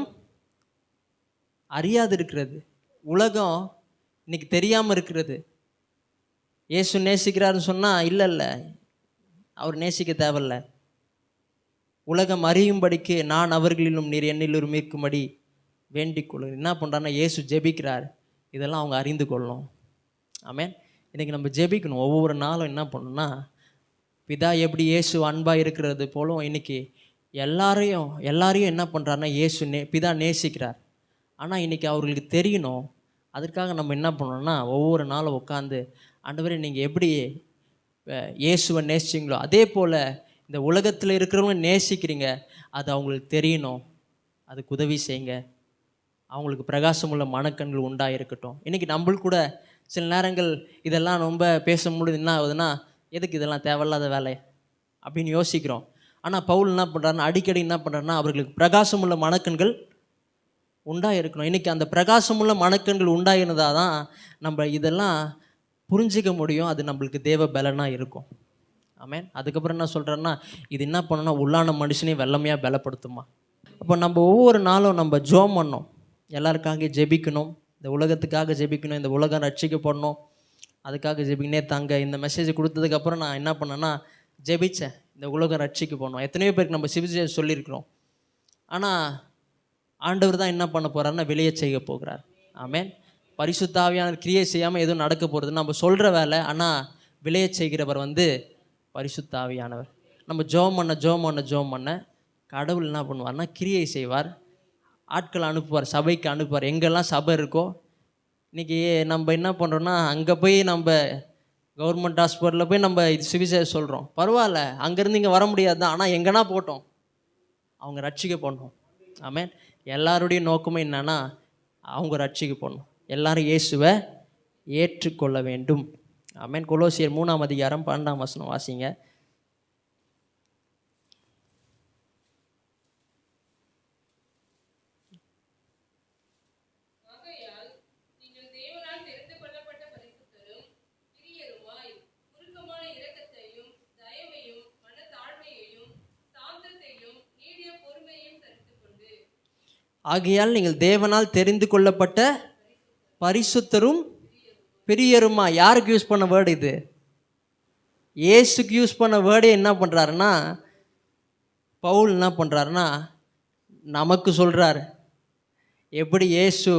அறியாது இருக்கிறது, உலகம் இன்னைக்கு தெரியாமல் இருக்கிறது. இயேசு நேசிக்கிறாருன்னு சொன்னால் இல்லை, அவர் நேசிக்க தேவையில்ல. உலகம் அறியும்படிக்கு நான் அவர்களிலும் நீர் என்னிலும் இருக்கும்படி வேண்டிக் கொள்ளுங்க. என்ன பண்ணுறாருன்னா இயேசு ஜெபிக்கிறார், இதெல்லாம் அவங்க அறிந்து கொள்ளணும். ஆமேன். இன்றைக்கி நம்ம ஜெபிக்கணும். ஒவ்வொரு நாளும் என்ன பண்ணணும்னா, பிதா எப்படி இயேசு அன்பாக இருக்கிறது போலும் இன்னைக்கு எல்லாரையும் என்ன பண்ணுறாருன்னா இயேசு பிதா நேசிக்கிறார். ஆனால் இன்றைக்கி அவர்களுக்கு தெரியணும். அதற்காக நம்ம என்ன பண்ணணும்னா ஒவ்வொரு நாளும் உட்காந்து, ஆண்டவரே நீங்கள் எப்படி இயேசுவை நேசிச்சிங்களோ அதே போல் இந்த உலகத்தில் இருக்கிறவங்க நேசிக்கிறீங்க, அது அவங்களுக்கு தெரியணும். அதுக்கு உதவி செய்யுங்க. அவங்களுக்கு பிரகாசமுள்ள மனக்கண்கள் உண்டாயிருக்கட்டும். இன்றைக்கி நம்மளுக்கு கூட சில நேரங்கள் இதெல்லாம் ரொம்ப பேச முடியுது, என்ன ஆகுதுன்னா எதுக்கு இதெல்லாம் தேவையில்லாத வேலை அப்படின்னு யோசிக்கிறோம். ஆனால் பவுல் என்ன பண்ணுறாருன்னா அடிக்கடி என்ன பண்ணுறாருன்னா அவர்களுக்கு பிரகாசமுள்ள மனக்கண்கள் உண்டாயிருக்கணும். இன்றைக்கி அந்த பிரகாசமுள்ள மனக்கண்கள் உண்டாயிருந்தால் தான் நம்ம இதெல்லாம் புரிஞ்சிக்க முடியும். அது நம்மளுக்கு தேவ பலனாக இருக்கும். ஆமேன். அதுக்கப்புறம் என்ன சொல்கிறேன்னா, இது என்ன பண்ணணும்னா உள்ளான மனுஷனையும் வெள்ளமையாக பலப்படுத்துமா. அப்போ நம்ம ஒவ்வொரு நாளும் நம்ம ஜெபம் பண்ணோம், எல்லாருக்காக ஜெபிக்கணும், இந்த உலகத்துக்காக ஜெபிக்கணும், இந்த உலகம் ரட்சிக்கப்படணும், அதுக்காக ஜெபிக்கணும். தாங்க இந்த மெசேஜ் கொடுத்ததுக்கப்புறம் நான் என்ன பண்ணேன்னா ஜெபித்தேன், இந்த உலகம் ரட்சிக்கப்படணும். எத்தனையோ பேருக்கு நம்ம சிவிச்சை சொல்லியிருக்கிறோம். ஆனால் ஆண்டவர் தான் என்ன பண்ண போகிறாருன்னா வெளியே செய்ய போகிறார். ஆமேன். பரிசுத்த ஆவியானவர் கிரியை செய்யாமல் எதுவும் நடக்க போகிறது நம்ம சொல்கிற வேலை. ஆனால் விளைய செய்கிறவர் பரிசுத்த ஆவியானவர். நம்ம ஜெபம் பண்ண கடவுள் என்ன பண்ணுவார்னா கிரியை செய்வார், ஆட்களை அனுப்புவார், சபைக்கு அனுப்புவார். எங்கெல்லாம் சபை இருக்கோ, இன்றைக்கி நம்ம என்ன பண்ணுறோன்னா அங்கே போய் நம்ம கவர்மெண்ட் ஹாஸ்பிட்டலில் போய் நம்ம இது சுவிசேஷம் சொல்கிறோம், பரவாயில்ல, அங்கேருந்து இங்கே வர முடியாது தான், ஆனால் எங்கன்னா போட்டோம் அவங்க ரட்சிக்கப்படணும். ஆமேன். எல்லாருடைய நோக்கமும் என்னன்னா அவங்க ரட்சிக்கப்படணும், எல்லாரும் இயேசுவை ஏற்றுக்கொள்ள வேண்டும். ஆமேன். கொலோசியர் 3:12 வாசிங்க. ஆகையால் நீங்கள் தேவனால் தெரிந்து கொள்ளப்பட்ட பரிசுத்தரும் பிரியருமா. யாருக்கு யூஸ் பண்ண வேர்டு இது? இயேசுக்கு யூஸ் பண்ண வேர்டே என்ன பண்ணுறாருன்னா, பவுல் என்ன பண்ணுறாருன்னா நமக்கு சொல்கிறார். எப்படி இயேசு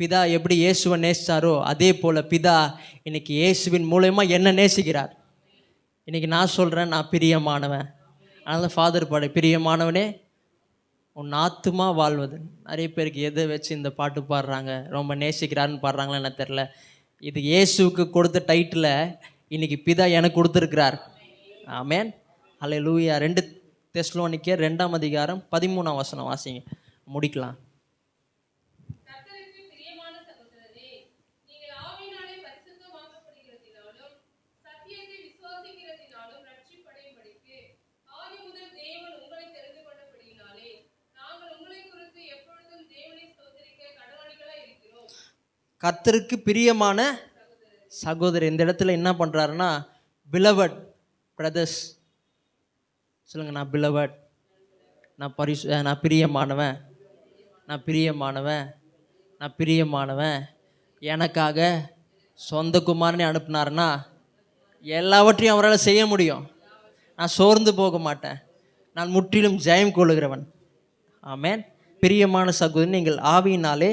பிதா எப்படி இயேசுவை நேசித்தாரோ அதே போல் பிதா இன்னைக்கு இயேசுவின் மூலயமா என்ன நேசிக்கிறார். இன்னைக்கு நான் சொல்கிறேன், நான் பிரியமானவன். அதனால் ஃபாதர் பாடு, பிரியமானவனே உன் ஆத்துமா வாழ்வது. நிறைய பேருக்கு எதை வச்சு இந்த பாட்டு பாடுறாங்க, ரொம்ப நேசிக்கிறாருன்னு பாடுறாங்களா என்ன தெரில. இது இயேசுக்கு கொடுத்த டைட்டில் இன்னைக்கு பிதா எனக்கு கொடுத்துருக்கிறார். ஆமென், அல்லேலூயா. 2 தெசலோனிக்கேயர் 2ஆம் அதிகாரம் 13ஆம் வசனம் வாசிங்க, முடிக்கலாம். கர்த்தருக்கு பிரியமான சகோதரி. இந்த இடத்துல என்ன பண்ணுறாருன்னா, பிலவட் பிரதர்ஸ் சொல்லுங்க. நான் பிலவட், நான் பிரியமானவன், நான் பிரியமானவன், நான் பிரியமானவன். எனக்காக சொந்த குமாரனை அனுப்புனாருன்னா எல்லாவற்றையும் அவரால் செய்ய முடியும். நான் சோர்ந்து போக மாட்டேன், நான் முற்றிலும் ஜெயம் கொள்ளுகிறவன். ஆமென். பிரியமான சகோதரி, நீங்கள் ஆவியினாலே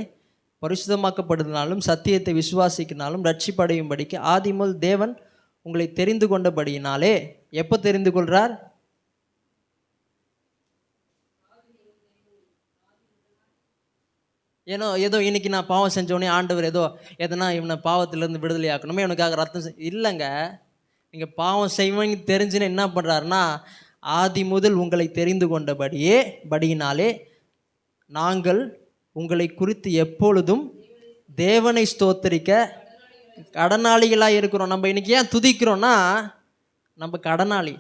பரிசுத்தமாக்கப்படுவதனாலும் சத்தியத்தை விசுவாசிக்கினாலும் ரட்சிப்படையும்படிக்கு ஆதிமுதல் தேவன் உங்களை தெரிந்து கொண்டபடியினாலே. எப்போ தெரிந்து கொள்றார்? ஏதோ இன்னைக்கு நான் பாவம் செஞ்சோடனே ஆண்டவர் எதனா இவனை பாவத்திலேருந்து விடுதலை ஆக்கணுமே, இவனுக்காக ரத்தம் இல்லைங்க. நீங்கள் பாவம் செய்வீங்க தெரிஞ்சுன்னு என்ன பண்ணுறாருன்னா, ஆதி முதல் உங்களை தெரிந்து கொண்டபடியினாலே நாங்கள் உங்களை குறித்து எப்பொழுதும் தேவனை ஸ்தோத்தரிக்க கடனாளிகளாக இருக்கிறோம். நம்ம இன்னைக்கு ஏன் துதிக்கிறோன்னா, நம்ம கடனாளி,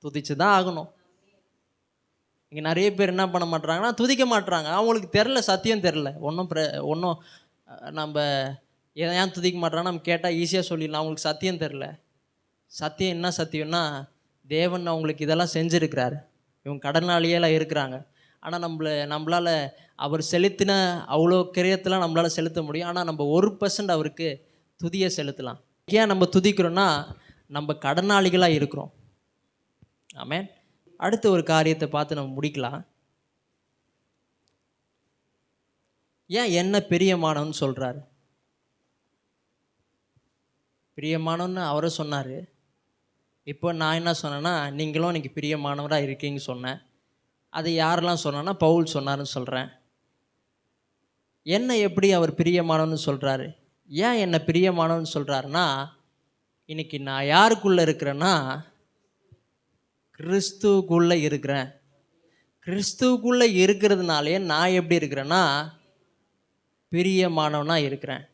துதிச்சு தான் ஆகணும். இங்கே நிறைய பேர் என்ன பண்ண மாட்டுறாங்கன்னா, துதிக்க மாட்டுறாங்க. அவங்களுக்கு தெரில, சத்தியம் தெரில. ஒன்றும் நம்ம ஏன் துதிக்க மாட்டுறாங்கன்னா நம்ம கேட்டால் ஈஸியாக சொல்லிடலாம். அவங்களுக்கு சத்தியம் தெரில. சத்தியம் என்ன சத்தியம்னா, தேவன் அவங்களுக்கு இதெல்லாம் செஞ்சுருக்கிறாரு, இவங்க கடனாளியெல்லாம் இருக்கிறாங்க. ஆனால் நம்மளால் அவர் செலுத்தின அவ்வளோ கிரியத்தெலாம் நம்மளால் செலுத்த முடியும். ஆனால் நம்ம 1% அவருக்கு துதியை செலுத்தலாம். ஏன் நம்ம துதிக்கிறோன்னா, நம்ம கடனாளிகளாக இருக்கிறோம். ஆமென். அடுத்த ஒரு காரியத்தை பார்த்து நம்ம முடிக்கலாம். ஏன் என்ன பிரியமானவன்னு சொல்கிறாரு? பிரியமானவன்னு அவரை சொன்னார். இப்போ நான் என்ன சொன்னேன்னா, நீங்களும் இன்னைக்கு பிரியமானவராக இருக்கீங்கன்னு சொன்னேன். அதை யாரெல்லாம் சொன்னான்னா பவுல் சொன்னார்னு சொல்கிறேன். என்ன எப்படி அவர் பிரியமானவன்னு சொல்கிறாரு? ஏன் என்ன பிரியமானவன்னு சொல்கிறாருன்னா, இன்னைக்கு நான் யாருக்குள்ளே இருக்கிறேன்னா கிறிஸ்துவுக்குள்ளே இருக்கிறேன். கிறிஸ்துவுக்குள்ளே இருக்கிறதுனாலே நான் எப்படி இருக்கிறேன்னா பிரியமானவனாக இருக்கிறேன்.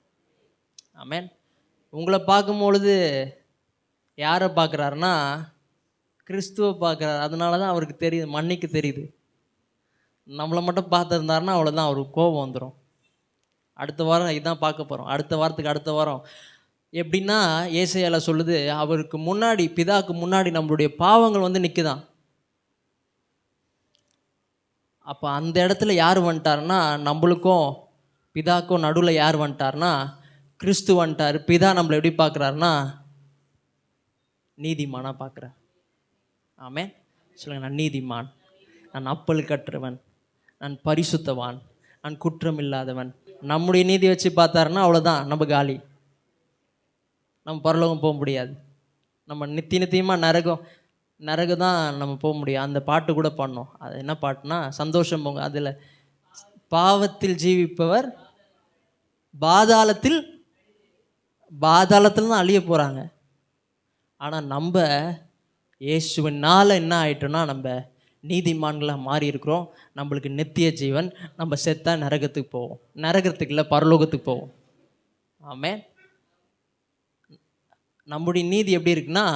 ஆமென். உங்களை பார்க்கும்பொழுது யாரை பார்க்குறாருன்னா கிறிஸ்துவை பார்க்குறாரு. அதனால தான் அவருக்கு தெரியுது, மன்னிக்கு தெரியுது. நம்மளை மட்டும் பார்த்துருந்தாருன்னா அவ்வளோதான், அவருக்கு கோபம் வந்துடும். அடுத்த வாரம் இதுதான் பார்க்க போகிறோம். அடுத்த வாரம் எப்படின்னா, ஏசாயால சொல்லுது, அவருக்கு முன்னாடி, பிதாவுக்கு முன்னாடி நம்மளுடைய பாவங்கள் நிற்குதான். அப்போ அந்த இடத்துல யார் வந்துட்டாருன்னா, நம்மளுக்கும் பிதாக்கும் நடுவில் யார் வந்துட்டார்னா கிறிஸ்து வந்துட்டார். பிதா நம்மளை எப்படி பார்க்குறாருன்னா நீதிமானாக பார்க்குறார். ஆமென். சொல்லுங்கள், நான் நீதிமான், நான் அப்பல் கற்றவன், நான் பரிசுத்தவான், நான் குற்றம் இல்லாதவன். நம்முடைய நீதி வச்சு பார்த்தாருன்னா அவ்வளோதான், நம்ம காலி. நம்ம பரலோகம் போக முடியாது. நம்ம நித்தியமாக நரகம் தான் நம்ம போக முடியும். அந்த பாட்டு கூட பண்ணோம். அது என்ன பாட்டுனா, சந்தோஷம் போங்க. அதில் பாவத்தில் ஜீவிப்பவர் பாதாளத்தில் தான் அழிய போகிறாங்க. ஆனால் நம்ம இயேசுவினால் என்ன ஆயிட்டோம்னா, நம்ம நீதிமான்களாக மாறி இருக்கிறோம். நம்மளுக்கு நித்திய ஜீவன். நம்ம செத்தா நரகத்துக்கு போவோம். நரகத்துக்கு இல்லை, பரலோகத்துக்கு போவோம். ஆமென். நம்முடைய நீதி எப்படி இருக்குன்னா,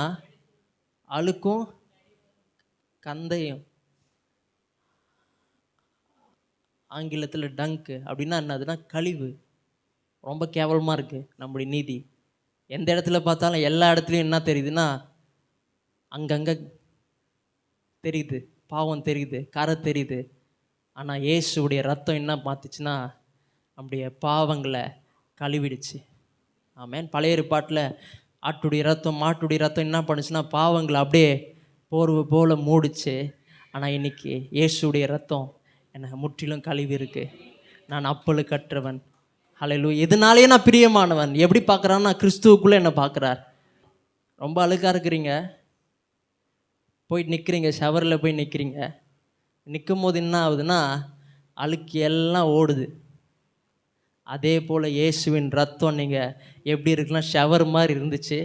அழுக்கும் கந்தையும், ஆங்கிலத்தில் டங்கு அப்படின்னா என்னதுன்னா கழிவு. ரொம்ப கேவலமாக இருக்குது நம்முடைய நீதி. எந்த இடத்துல பார்த்தாலும் எல்லா இடத்துலையும் என்ன தெரியுதுன்னா, அங்கங்கே தெரியுது, பாவம் தெரியுது, கரை தெரியுது, ஆனால் இயேசுடைய ரத்தம் என்ன பார்த்துச்சுன்னா அப்படிய பாவங்களை கழுவிடுச்சு. ஆமென். பழைய ஏற்பாட்டில் ஆட்டுடைய ரத்தம் மாட்டுடைய ரத்தம் என்ன பண்ணுச்சுன்னா பாவங்களை அப்படியே போர்வை போல் மூடிச்சு. ஆனால் இன்னைக்கு இயேசுடைய ரத்தம் என்னை முற்றிலும் கழுவி இருக்கு. நான் அப்பழுக்கற்றவன். ஹல்லேலூயா. இதனாலேயே நான் பிரியமானவன். எப்படி பார்க்குறான்னா கிறிஸ்துவுக்குள்ளே என்ன பார்க்குறார். ரொம்ப அழுக்காக இருக்கிறீங்க, போய் நிற்கிறீங்க, ஷவரில் போய் நிற்கிறீங்க. நிற்கும் போது என்ன ஆகுதுன்னா அழுக்கு எல்லாம் ஓடுது. அதே போல் இயேசுவின் ரத்தம் நீங்கள் எப்படி இருக்குன்னா ஷவர் மாதிரி இருந்துச்சு.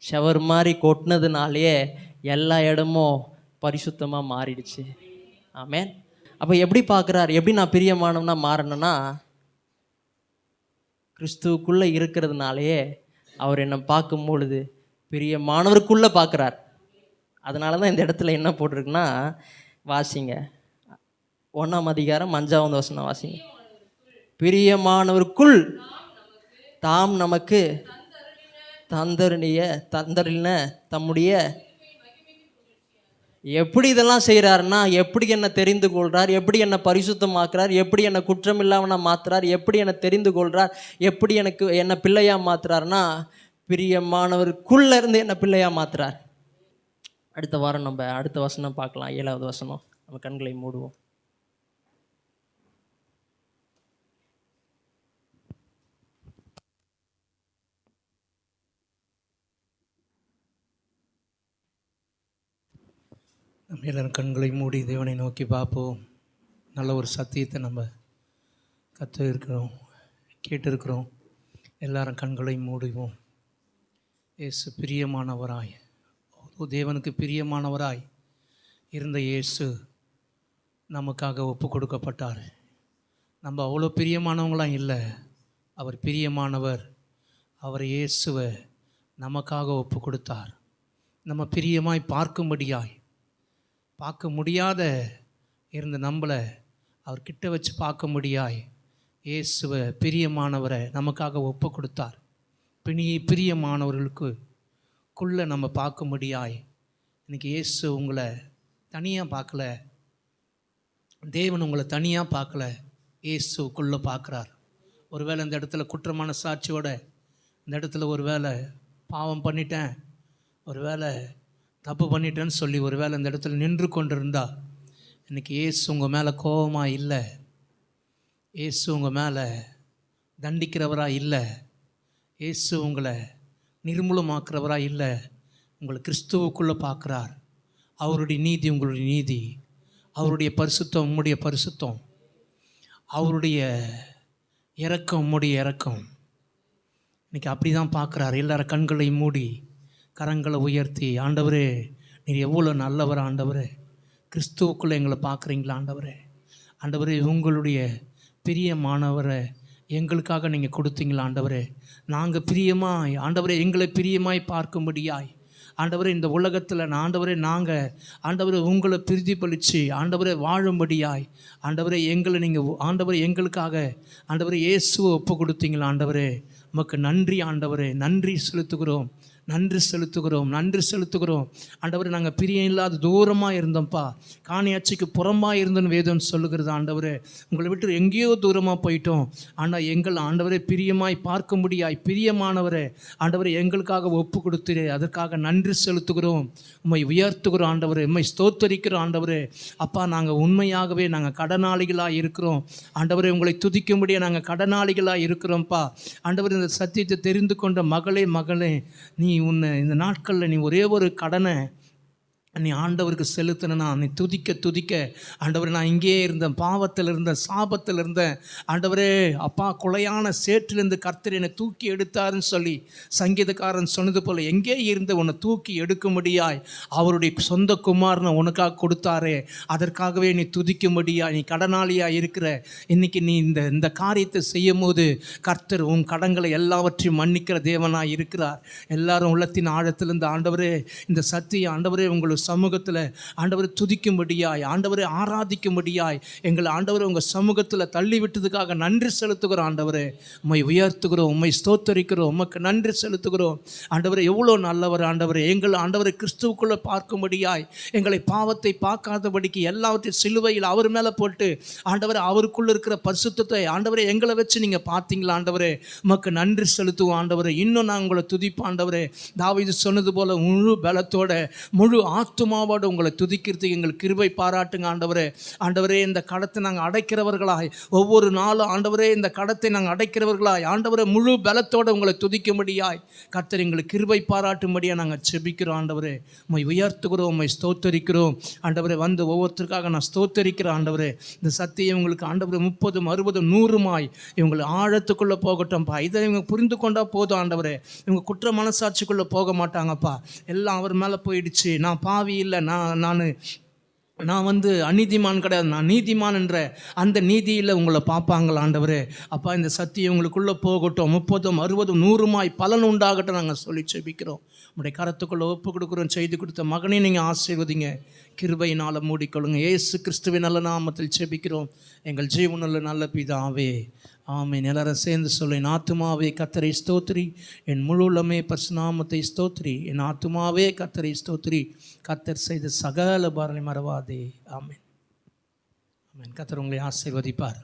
ஷவர் மாதிரி கொட்டினதுனாலேயே எல்லா இடமும் பரிசுத்தமாக மாறிடுச்சு. ஆமென். அப்போ எப்படி பார்க்குறார், எப்படி நான் பிரியமானவனா மாறணும்னா கிறிஸ்துவுக்குள்ளே இருக்கிறதுனாலேயே அவர் என்னை பார்க்கும் பொழுது பிரியமானவருக்குள்ளே பார்க்குறார். அதனால தான் இந்த இடத்துல என்ன போட்டிருக்குன்னா, வாசிங்க 1ஆம் அதிகாரம் 5வது வசனம் வாசிங்க. பிரியமானவருக்குள் தாம் நமக்கு தந்தருளின தம்முடைய. எப்படி இதெல்லாம் செய்கிறாருன்னா, எப்படி என்னை தெரிந்து கொள்கிறார், எப்படி என்னை பரிசுத்தமாக்குறார், எப்படி என்னை குற்றம் இல்லாமல் மாற்றுறார், எப்படி என்னை தெரிந்து கொள்கிறார், எப்படி என்னை பிள்ளையாக மாற்றுறாருன்னா பிரியமானவருக்குள்ளே இருந்து என்னை பிள்ளையாக மாற்றுறார். அடுத்த வாரம் நம்ம அடுத்த வசனம் பார்க்கலாம். 7வது வசனம். நம்ம கண்களை மூடுவோம்.
நம்ம எல்லோரும் கண்களை மூடி தேவனை நோக்கி பார்ப்போம். நல்ல ஒரு சத்தியத்தை நம்ம இருக்கிறோம், கேட்டிருக்கிறோம். எல்லாரும் கண்களை மூடுவோம். இயேசு பிரியமானவராய், தேவனுக்கு பிரியமானவராய் இருந்த இயேசு நமக்காக ஒப்பு கொடுக்கப்பட்டார். நம்ம அவ்வளோ பிரியமானவங்களாம் இல்லை, அவர் பிரியமானவர். அவர் இயேசுவை நமக்காக ஒப்பு கொடுத்தார். நம்ம பிரியமாய் பார்க்க முடியாத இருந்த நம்மளை அவர் கிட்ட வச்சு பார்க்க முடியாய் இயேசுவை பிரியமானவரை நமக்காக ஒப்பு கொடுத்தார். பிரியமானவர்களுக்குள்ளே நம்ம பார்க்க முடியாய். இன்றைக்கி இயேசு உங்களை தனியாக பார்க்கல, தேவன் உங்களை தனியாக பார்க்கல, இயேசுக்குள்ளே பார்க்குறார். ஒருவேளை இந்த இடத்துல குற்றமான சாட்சியோட இந்த இடத்துல ஒரு வேளை பாவம் பண்ணிட்டேன், ஒரு வேளை தப்பு பண்ணிட்டேன்னு சொல்லி ஒரு வேளை இந்த இடத்துல நின்று கொண்டிருந்தா, இன்றைக்கி இயேசு உங்கள் மேலே கோபமாக இல்லை, இயேசு உங்கள் மேலே தண்டிக்கிறவராக இல்லை, இயேசு உங்களை நிர்மூலமாக்குறவராக இல்லை, உங்களை கிறிஸ்துவுக்குள்ளே பார்க்குறார். அவருடைய நீதி உங்களுடைய நீதி, அவருடைய பரிசுத்தம் உம்முடைய பரிசுத்தம், அவருடைய இரக்கம் உம்முடைய இரக்கம். இன்றைக்கி அப்படி தான் பார்க்குறார். எல்லாரும் கண்களை மூடி கரங்களை உயர்த்தி, ஆண்டவரே நீர் எவ்வளோ நல்லவர் ஆண்டவரே, கிறிஸ்துவுக்குள்ளே எங்களை பார்க்குறீங்களா ஆண்டவரே, ஆண்டவரே உங்களுடைய பிரியமானவரை எங்களுக்காக நீங்கள் கொடுத்தீங்களா ஆண்டவரே, நாங்கள் பிரியமாய் ஆண்டவரே எங்களை பிரியமாய் பார்க்கும்படியாய் ஆண்டவரே இந்த உலகத்தில் ஆண்டவரே நாங்கள் ஆண்டவரே உங்களை பிரதிபலித்து ஆண்டவரே வாழும்படியாய் ஆண்டவரே எங்களை நீங்கள் ஆண்டவரே எங்களுக்காக ஆண்டவரே இயேசுவை ஒப்பு கொடுத்தீங்களா ஆண்டவரே, உமக்கு நன்றி ஆண்டவரே, நன்றி செலுத்துகிறோம், நன்றி செலுத்துகிறோம், நன்றி செலுத்துகிறோம் ஆண்டவரே. நாங்கள் பிரியம் இல்லாத தூரமாக இருந்தோம்ப்பா, காணியாட்சிக்கு புறமாக இருந்தோன்னு வேதம் சொல்லுகிறது ஆண்டவரே. உங்களை விட்டு எங்கேயோ தூரமாக போயிட்டோம், ஆனால் எங்கள் ஆண்டவரே பிரியமாய் பார்க்க முடியாய் பிரியமானவரே ஆண்டவரே எங்களுக்காக ஒப்பு கொடுத்துரு, அதற்காக நன்றி செலுத்துகிறோம், உம்மை உயர்த்துகிறோம் ஆண்டவரே, உம்மை ஸ்தோத்தரிக்கிறோம் ஆண்டவரே. அப்பா நாங்கள் உண்மையாகவே நாங்கள் கடனாளிகளாக இருக்கிறோம் ஆண்டவரே, உங்களை துதிக்கும்படியாக நாங்கள் கடனாளிகளாக இருக்கிறோம்ப்பா ஆண்டவரே. இந்த சத்தியத்தை தெரிந்து கொண்ட மகளே நீ உன்னை இந்த நாட்களில் நீ ஒரே ஒரு கடனை நீ ஆண்டவருக்கு செலுத்தினா, நீ துதிக்க ஆண்டவரே நான் இங்கேயே இருந்தேன், பாவத்தில் இருந்தேன், சாபத்தில் இருந்தேன் ஆண்டவரே, அப்பா கொலையான சேற்றிலிருந்து கர்த்தர் என்னை தூக்கி எடுத்தாருன்னு சொல்லி சங்கீதக்காரன் சொன்னது போல் எங்கே இருந்து உன்னை தூக்கி எடுக்கும்படியாய் அவருடைய சொந்த குமாரனை உனக்காக கொடுத்தாரே, அதற்காகவே நீ துதிக்கும்படியா நீ கடனாளியாக இருக்கிற. இன்றைக்கி நீ இந்த காரியத்தை செய்யும் போது கர்த்தர் உன் கடன்களை எல்லாவற்றையும் மன்னிக்கிற தேவனாக இருக்கிறார். எல்லாரும் உள்ளத்தின் ஆழத்திலிருந்து ஆண்டவரே இந்த சத்தியம் ஆண்டவரே உங்களுக்கு சமூகத்தில் ஆண்டவரை துதிக்கும்படியாய், ஆண்டவரை ஆராதிக்கும்படியாய் எங்களை ஆண்டவரை உங்கள் சமூகத்தில் தள்ளி விட்டதுக்காக நன்றி செலுத்துகிறோம். ஆண்டவரே உம்மை உயர்த்துகிறோம், உம்மை ஸ்தோத்தரிக்கிறோம், உமக்கு நன்றி செலுத்துகிறோம். ஆண்டவரை எவ்வளோ நல்லவர் ஆண்டவரே. எங்கள் ஆண்டவரை கிறிஸ்துவுக்குள்ளே பார்க்கும்படியாய், எங்களை பாவத்தை பார்க்காதபடிக்கு எல்லாவற்றையும் சிலுவையில் அவர் மேலே போட்டு ஆண்டவரை அவருக்குள்ளே இருக்கிற பரிசுத்தத்தை ஆண்டவரை எங்களை வச்சு நீங்கள் பார்த்தீங்களா ஆண்டவரே. உமக்கு நன்றி செலுத்துவோம் ஆண்டவரே. இன்னும் நான் உங்களை துதிப்போம் ஆண்டவரே. தாவீது சொன்னது போல முழு பலத்தோட முழு ஆத்துமாவோடு உங்களை துதிக்கிறதுக்கு எங்கள் கிருபை பாராட்டுங்க ஆண்டவரே. ஆண்டவரே இந்த கடத்தை நாங்கள் அடைக்கிறவர்களாய், ஒவ்வொரு நாளும் ஆண்டவரே இந்த கடத்தை நாங்கள் அடைக்கிறவர்களாய் ஆண்டவரே முழு பலத்தோடு உங்களை துதிக்கும்படியாய் கர்த்தர் எங்களுக்கு கிருபை பாராட்டும்படியாக நாங்கள் செபிக்கிறோம் ஆண்டவரே. உம்மை உயர்த்துகிறோம், உம்மை ஸ்தோத்தரிக்கிறோம் ஆண்டவரே. வந்து ஒவ்வொருத்தருக்காக நான் ஸ்தோத்தரிக்கிறேன் ஆண்டவரே. இந்த சத்தியம் இவங்களுக்கு ஆண்டவரே 30, 60, 100 இவங்களை ஆழத்துக்குள்ளே போகட்டும்ப்பா. இதை இவங்க புரிந்து கொண்டால் போதும் ஆண்டவரே. இவங்க குற்ற மனசாட்சிக்குள்ளே போக மாட்டாங்கப்பா. எல்லாம் அவர் மேலே போயிடுச்சு. நான் பாவி இல்லை, நான் வந்து அநீதிமான் கிடையாது, நான் நீதிமான் என்ற அந்த நீதியில் உங்களை பார்ப்பாங்களா ஆண்டவரே. அப்பா இந்த சத்தியம் உங்களுக்குள்ளே போகட்டும். 30, 60, 100 பலன் உண்டாகட்டும் நாங்கள் சொல்லி செபிக்கிறோம். உங்களுடைய கரத்துக்குள்ளே ஒப்பு கொடுக்குறோம். செய்து கொடுத்த மகனை நீங்கள் ஆசீர்வதிங்க, கிருபையினால் மூடிக்கொள்ளுங்க. இயேசு கிறிஸ்துவின் நல்ல நாமத்தில் செபிக்கிறோம் எங்கள் ஜீவனுள்ள நல்ல பிதாவே, ஆமென். எல்லாரும் சேர்ந்து சொல்ல, என் ஆத்துமாவே கர்த்தரை ஸ்தோத்திரி, என் முழு உள்ளமே பரிசுநாமத்தை ஸ்தோத்திரி, என் ஆத்துமாவே கர்த்தரை ஸ்தோத்திரி, கர்த்தர் செய்த சகல பாரனை மறவாதே. ஆமென். ஆமென். கர்த்தர் உங்களை ஆசீர்வதிப்பார்.